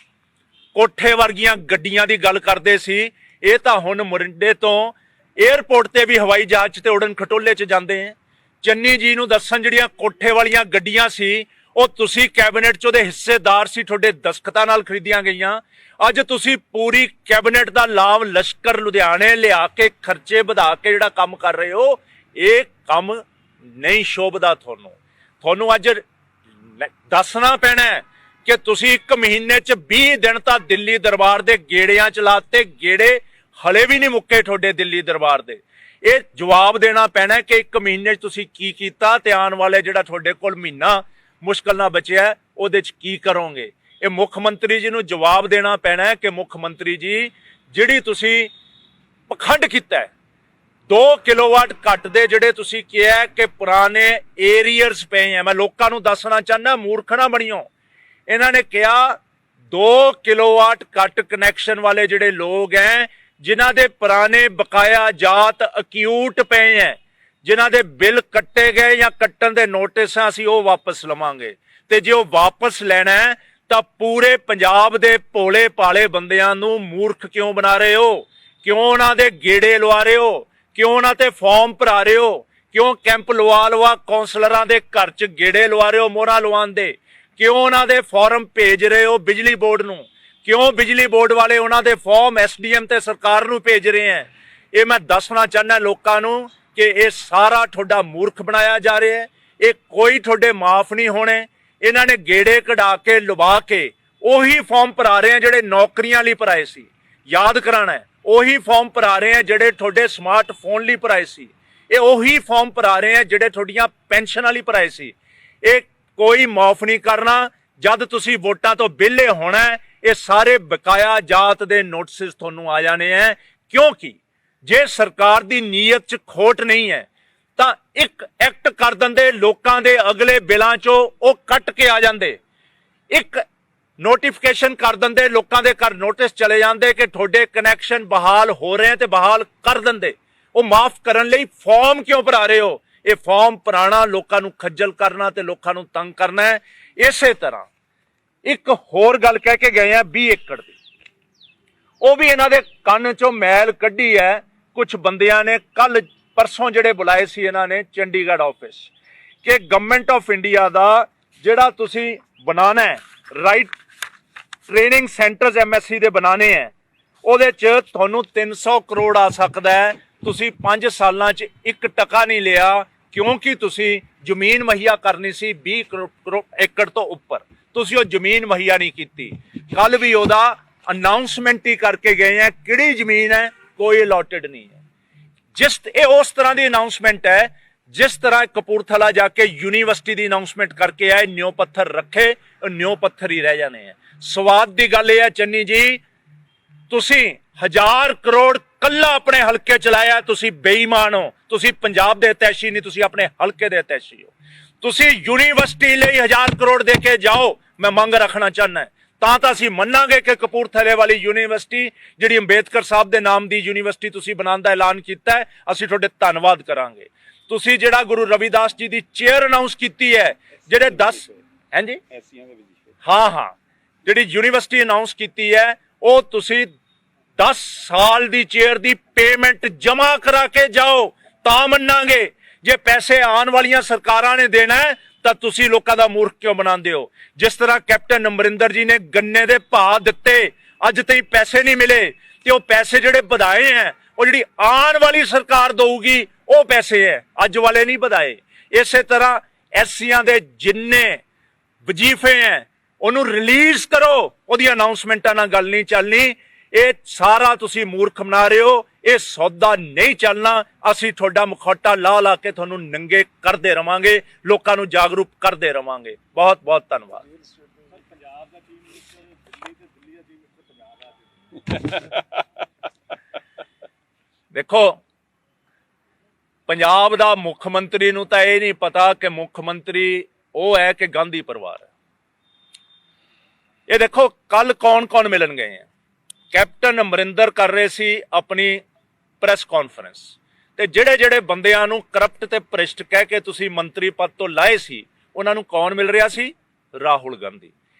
ਕੋਠੇ ਵਰਗੀਆਂ ਗੱਡੀਆਂ ਦੀ ਗੱਲ ਕਰਦੇ ਸੀ, ਇਹ ਤਾਂ ਹੁਣ ਮੋਰਿੰਡੇ ਤੋਂ 에ਅਰਪੋਰਟ ਤੇ ਵੀ ਹਵਾਈ ਜਹਾਜ਼ ਤੇ ਉਡਣ ਖਟੋਲੇ 'ਚ ਜਾਂਦੇ ਹੈ। ਚੰਨੀ ਜੀ ਨੂੰ ਦੱਸਣ ਜਿਹੜੀਆਂ ਕੋਠੇ ਵਾਲੀਆਂ ਗੱਡੀਆਂ ਸੀ ਉਹ ਤੁਸੀਂ ਕੈਬਨਿਟ 'ਚ ਉਹਦੇ ਹਿੱਸੇਦਾਰ ਸੀ, ਤੁਹਾਡੇ ਦਸਖਤਾਂ ਨਾਲ ਖਰੀਦੀਆਂ ਗਈਆਂ। ਅੱਜ ਤੁਸੀਂ ਪੂਰੀ ਕੈਬਨਿਟ ਦਾ ਲਾਭ ਲਸ਼ਕਰ ਲੁਧਿਆਣੇ ਲਿਆ ਕੇ ਖਰਚੇ ਵਧਾ ਕੇ ਜਿਹੜਾ ਕੰਮ ਕਰ ਰਹੇ ਹੋ, ਇਹ ਕੰਮ ਨਹੀਂ ਸ਼ੋਭਦਾ ਤੁਹਾਨੂੰ ਅੱਜ ਦੱਸਣਾ ਪੈਣਾ ਹੈ ਕਿ ਤੁਸੀਂ 1 ਮਹੀਨੇ 'ਚ 20 ਦਿਨ ਤਾਂ ਦਿੱਲੀ ਦਰਬਾਰ ਦੇ ਗੇੜਿਆਂ 'ਚ ਲਾਤੇ, ਗੇੜੇ ਹਲੇ ਵੀ ਨਹੀਂ ਮੁੱਕੇ ਤੁਹਾਡੇ ਦਿੱਲੀ ਦਰਬਾਰ ਦੇ। ਇਹ ਜਵਾਬ ਦੇਣਾ ਪੈਣਾ ਕਿ 1 ਮਹੀਨੇ 'ਚ ਤੁਸੀਂ ਕੀ ਕੀਤਾ ਤੇ ਆਉਣ ਵਾਲੇ ਜਿਹੜਾ ਤੁਹਾਡੇ ਕੋਲ ਮਹੀਨਾ ਮੁਸ਼ਕਲ ਨਾਲ ਬਚਿਆ ਉਹਦੇ 'ਚ ਕੀ ਕਰੋਗੇ। ਇਹ ਮੁੱਖ ਮੰਤਰੀ ਜੀ ਨੂੰ ਜਵਾਬ ਦੇਣਾ ਪੈਣਾ ਹੈ ਕਿ ਮੁੱਖ ਮੰਤਰੀ ਜੀ, ਜਿਹੜੀ ਤੁਸੀਂ ਪਖੰਡ ਕੀਤਾ ਹੈ 2 ਕਿਲੋਵਾਟ ਘੱਟ ਦੇ ਜਿਹੜੇ ਤੁਸੀਂ ਕਿਹਾ ਕਿ ਪੁਰਾਣੇ ਏਰੀਅਰਸ ਪਏ ਹੈ, ਮੈਂ ਲੋਕਾਂ ਨੂੰ ਦੱਸਣਾ ਚਾਹੁੰਦਾ, ਮੂਰਖ ਨਾ ਬਣਿਓ। ਇਹਨਾਂ ਨੇ ਕਿਹਾ 2 ਕਿਲੋਵਾਟ ਕੱਟ ਕਨੈਕਸ਼ਨ ਵਾਲੇ ਜਿਹੜੇ ਲੋਕ ਹੈ, ਜਿਨ੍ਹਾਂ ਦੇ ਪੁਰਾਣੇ ਬਕਾਇਆ ਜਾਤ ਅਕਿਊਟ ਪਏ ਹੈ, ਜਿਨ੍ਹਾਂ ਦੇ ਬਿੱਲ ਕੱਟੇ ਗਏ ਜਾਂ ਕੱਟਣ ਦੇ ਨੋਟਿਸ ਆ, ਅਸੀਂ ਉਹ ਵਾਪਸ ਲਵਾਂਗੇ। ਤੇ ਜੇ ਉਹ ਵਾਪਸ ਲੈਣਾ ਹੈ ਤਾਂ ਪੂਰੇ ਪੰਜਾਬ ਦੇ ਭੋਲੇ ਭਾਲੇ ਬੰਦਿਆਂ ਨੂੰ ਮੂਰਖ ਕਿਉਂ ਬਣਾ ਰਹੇ ਹੋ? ਕਿਉਂ ਉਹਨਾਂ ਦੇ ਗੇੜੇ ਲਵਾ ਰਹੇ ਹੋ? ਕਿਉਂ ਉਹਨਾਂ ਤੇ ਫਾਰਮ ਭਰਾ ਰਹੇ ਹੋ? ਕਿਉਂ ਕੈਂਪ ਲਵਾ ਕੌਂਸਲਰਾਂ ਦੇ ਘਰ 'ਚ ਗੇੜੇ ਲਵਾ ਰਹੇ ਹੋ ਮੋਹਰਾਂ ਲਵਾਉਣ ਦੇ? ਕਿਉਂ ਉਹਨਾਂ ਦੇ ਫਾਰਮ ਭੇਜ ਰਹੇ ਹੋ ਬਿਜਲੀ ਬੋਰਡ ਨੂੰ? ਕਿਉਂ ਬਿਜਲੀ ਬੋਰਡ ਵਾਲੇ ਉਹਨਾਂ ਦੇ ਫਾਰਮ ਐਸਡੀਐਮ ਤੇ ਸਰਕਾਰ ਨੂੰ ਭੇਜ ਰਹੇ ਹੈ? ਇਹ ਮੈਂ ਦੱਸਣਾ ਚਾਹੁੰਦਾ ਲੋਕਾਂ ਨੂੰ ਕਿ ਇਹ ਸਾਰਾ ਤੁਹਾਡਾ ਮੂਰਖ ਬਣਾਇਆ ਜਾ ਰਿਹਾ ਹੈ। ਇਹ ਕੋਈ ਤੁਹਾਡੇ ਮਾਫ ਨਹੀਂ ਹੋਣੇ। ਇਹਨਾਂ ਨੇ ਗੇੜੇ ਕਢਾ ਕੇ ਲਵਾ ਕੇ ਉਹੀ ਫਾਰਮ ਭਰਾ ਰਹੇ ਆ ਜਿਹੜੇ ਨੌਕਰੀਆਂ ਲਈ ਭਰਾਏ ਸੀ। ਯਾਦ ਕਰਾਣਾ ਹੈ, ਉਹੀ ਫਾਰਮ ਭਰਾ ਰਹੇ ਆ ਜਿਹੜੇ ਤੁਹਾਡੇ ਸਮਾਰਟਫੋਨ ਲਈ ਭਰਾਏ ਸੀ। ਇਹ ਉਹੀ ਫਾਰਮ ਭਰਾ ਰਹੇ ਆ ਜਿਹੜੇ ਤੁਹਾਡੀਆਂ ਪੈਨਸ਼ਨਾਂ ਲਈ ਭਰਾਏ ਸੀ। ਇਹ ਕੋਈ ਮਾਫ ਨਹੀਂ ਕਰਨਾ। ਜਦ ਤੁਸੀਂ ਵੋਟਾਂ ਤੋਂ ਵਿਹਲੇ ਹੋਣਾ, ਇਹ ਸਾਰੇ ਬਕਾਇਆ ਜਾਤ ਦੇ ਨੋਟਿਸ ਤੁਹਾਨੂੰ ਆ ਜਾਣੇ ਹੈ। ਕਿਉਂਕਿ ਜੇ ਸਰਕਾਰ ਦੀ ਨੀਅਤ 'ਚ ਖੋਟ ਨਹੀਂ ਹੈ ਤਾਂ ਇੱਕ ਐਕਟ ਕਰ ਦਿੰਦੇ, ਲੋਕਾਂ ਦੇ ਅਗਲੇ ਬਿੱਲਾਂ 'ਚੋਂ ਉਹ ਕੱਟ ਕੇ ਆ ਜਾਂਦੇ। ਇੱਕ ਨੋਟੀਫਿਕੇਸ਼ਨ ਕਰ ਦਿੰਦੇ, ਲੋਕਾਂ ਦੇ ਘਰ ਨੋਟਿਸ ਚਲੇ ਜਾਂਦੇ ਕਿ ਤੁਹਾਡੇ ਕਨੈਕਸ਼ਨ ਬਹਾਲ ਹੋ ਰਹੇ ਤੇ ਬਹਾਲ ਕਰ ਦਿੰਦੇ। ਉਹ ਮਾਫ ਕਰਨ ਲਈ ਫਾਰਮ ਕਿਉਂ ਭਰਾ ਰਹੇ ਹੋ? ਇਹ ਫਾਰਮ ਭਰਾਣਾ ਲੋਕਾਂ ਨੂੰ ਖੱਜਲ ਕਰਨਾ ਤੇ ਲੋਕਾਂ ਨੂੰ ਤੰਗ ਕਰਨਾ ਹੈ। ਇਸੇ ਤਰ੍ਹਾਂ ਇੱਕ ਹੋਰ ਗੱਲ ਕਹਿ ਕੇ ਗਏ ਆ 20 ਏਕੜ ਦੀ, ਉਹ ਵੀ ਇਹਨਾਂ ਦੇ ਕੰਨ 'ਚੋਂ ਮੈਲ ਕੱਢੀ ਹੈ। ਕੁਝ ਬੰਦਿਆਂ ਨੇ ਕੱਲ ਪਰਸੋਂ ਜਿਹੜੇ ਬੁਲਾਏ ਸੀ ਇਹਨਾਂ ਨੇ ਚੰਡੀਗੜ੍ਹ ਆਫਿਸ, ਕਿ ਗਵਰਨਮੈਂਟ ਆਫ ਇੰਡੀਆ ਦਾ ਜਿਹੜਾ ਤੁਸੀਂ ਬਣਾਣਾ ਹੈ ਰਾਈਟ ਟ੍ਰੇਨਿੰਗ ਸੈਂਟਰਸ ਐਮਐਸਸੀ ਦੇ ਬਣਾਣੇ ਹੈ, ਉਹਦੇ 'ਚ ਤੁਹਾਨੂੰ 300 ਕਰੋੜ ਆ ਸਕਦਾ ਹੈ। ਤੁਸੀਂ 5 ਸਾਲਾਂ 'ਚ 1 ਟਕਾ ਨਹੀਂ ਲਿਆ ਕਿਉਂਕਿ ਤੁਸੀਂ ਜ਼ਮੀਨ ਮੁਹੱਈਆ ਕਰਨੀ ਸੀ 20 ਏਕੜ ਤੋਂ ਉੱਪਰ। ਤੁਸੀਂ ਉਹ ਜ਼ਮੀਨ ਮੁਹੱਈਆ ਨਹੀਂ ਕੀਤੀ। ਕੱਲ ਵੀ ਉਹਦਾ ਅਨਾਉਂਸਮੈਂਟ ਹੀ ਕਰਕੇ ਗਏ ਆ, ਕਿਹੜੀ ਜ਼ਮੀਨ ਹੈ, ਕੋਈ ਅਲਾਟਡ ਨਹੀਂ ਹੈ। ਇਹ ਉਸ ਤਰ੍ਹਾਂ ਦੀ ਅਨਾਉਂਸਮੈਂਟ ਹੈ ਜਿਸ ਤਰ੍ਹਾਂ ਕਪੂਰਥਲਾ ਜਾ ਕੇ ਯੂਨੀਵਰਸਿਟੀ ਦੀ ਅਨਾਉਂਸਮੈਂਟ ਕਰਕੇ ਆਏ, ਨਿਉ ਪੱਥਰ ਰੱਖੇ, ਨਿਉ ਪੱਥਰ ਹੀ ਰਹਿ ਜਾਣੇ ਆ। ਸਵਾਦ ਦੀ ਗੱਲ ਇਹ ਹੈ ਚੰਨੀ ਜੀ, ਤੁਸੀਂ 1000 ਕਰੋੜ ਕੱਲਾ ਆਪਣੇ ਹਲਕੇ ਚ ਲਾਇਆ, ਤੁਸੀਂ ਬੇਈਮਾਨ ਹੋ। ਤੁਸੀਂ ਪੰਜਾਬ ਦੇ ਅਤੈਸ਼ੀ ਨਹੀਂ, ਤੁਸੀਂ ਆਪਣੇ ਹਲਕੇ ਦੇ ਅਤੈਸ਼ੀ ਹੋ। ਤੁਸੀਂ ਯੂਨੀਵਰਸਿਟੀ ਲਈ 1000 ਕਰੋੜ ਦੇ ਕੇ ਜਾਓ, ਮੈਂ ਮੰਗ ਰੱਖਣਾ ਚਾਹੁੰਦਾ, ਤਾਂ ਅਸੀਂ ਮੰਨਾਂਗੇ ਕਿ ਕਪੂਰਥਲੇ ਵਾਲੀ ਯੂਨੀਵਰਸਿਟੀ ਜਿਹੜੀ ਅੰਬੇਦਕਰ ਸਾਹਿਬ ਦੇ ਨਾਮ ਦੀ ਯੂਨੀਵਰਸਿਟੀ ਤੁਸੀਂ ਬਣਾਉਣ ਦਾ ਐਲਾਨ ਕੀਤਾ ਹੈ, ਅਸੀਂ ਤੁਹਾਡੇ ਧੰਨਵਾਦ ਕਰਾਂਗੇ। ਤੁਸੀਂ ਜਿਹੜਾ ਗੁਰੂ ਰਵਿਦਾਸ ਜੀ ਦੀ ਚੇਅਰ ਅਨਾਉਂਸ ਕੀਤੀ ਹੈ, ਜਿਹੜੇ 10 ਹਾਂਜੀ ਹਾਂ ਜਿਹੜੀ ਯੂਨੀਵਰਸਿਟੀ ਅਨਾਉਂਸ ਕੀਤੀ ਹੈ, ਉਹ ਤੁਸੀਂ 10 ਸਾਲ ਦੀ ਚੇਅਰ ਦੀ ਪੇਮੈਂਟ ਜਮਾ ਕਰਾ ਕੇ ਜਾਓ ਤਾਂ ਮੰਨਾਂਗੇ। ਜੇ ਪੈਸੇ ਆਉਣ ਵਾਲੀਆਂ ਸਰਕਾਰਾਂ ਨੇ ਦੇਣਾ ਤਾਂ ਤੁਸੀਂ ਲੋਕਾਂ ਦਾ ਮੂਰਖ ਕਿਉਂ ਬਣਾਉਂਦੇ ਹੋ? ਜਿਸ ਤਰ੍ਹਾਂ ਕੈਪਟਨ ਅਮਰਿੰਦਰ ਜੀ ਨੇ ਗੰਨੇ ਦੇ ਭਾਅ ਦਿੱਤੇ, ਅੱਜ ਤਾਈਂ ਪੈਸੇ ਨਹੀਂ ਮਿਲੇ, ਤੇ ਉਹ ਪੈਸੇ ਜਿਹੜੇ ਵਧਾਏ ਹੈ ਉਹ ਜਿਹੜੀ ਆਉਣ ਵਾਲੀ ਸਰਕਾਰ ਦਊਗੀ ਉਹ ਪੈਸੇ ਹੈ, ਅੱਜ ਵਾਲੇ ਨਹੀਂ ਵਧਾਏ। ਇਸੇ ਤਰ੍ਹਾਂ ਐਸਸੀਆਂ ਦੇ ਜਿੰਨੇ ਵਜੀਫੇ ਹੈ ਉਹਨੂੰ ਰਿਲੀਜ਼ ਕਰੋ, ਉਹਦੀ ਅਨਾਉਂਸਮੈਂਟਾਂ ਨਾਲ ਗੱਲ ਨਹੀਂ ਚੱਲਣੀ। ਇਹ ਸਾਰਾ ਤੁਸੀਂ ਮੂਰਖ ਬਣਾ ਰਹੇ ਹੋ, ਇਹ ਸੌਦਾ ਨਹੀਂ ਚੱਲਣਾ। ਅਸੀਂ ਤੁਹਾਡਾ ਮੁਖੌਟਾ ਲਾ ਕੇ ਤੁਹਾਨੂੰ ਨੰਗੇ ਕਰਦੇ ਰਵਾਂਗੇ, ਲੋਕਾਂ ਨੂੰ ਜਾਗਰੂਕ ਕਰਦੇ ਰਵਾਂਗੇ। ਬਹੁਤ ਬਹੁਤ ਧੰਨਵਾਦ। देखो, पंजाब दा मुख मंत्री नूं तां ये नहीं पता कि मुख मंत्री वो है कि गांधी परिवार है। ये देखो कल कौन कौन मिलन गए हैं। कैप्टन अमरिंदर कर रहे सी अपनी प्रेस कॉन्फ्रेंस, ते ਜਿਹੜੇ ਜਿਹੜੇ ਬੰਦਿਆਂ ਨੂੰ ਕਰਪਟ ਤੇ ਭ੍ਰਿਸ਼ਟ ਕਹਿ ਕੇ ਤੁਸੀਂ ਮੰਤਰੀ ਪਦ ਤੋਂ ਲਾਏ ਸੀ ਉਹਨਾਂ ਨੂੰ ਕੌਣ ਮਿਲ ਰਿਹਾ ਸੀ? ਰਾਹੁਲ ਗਾਂਧੀ।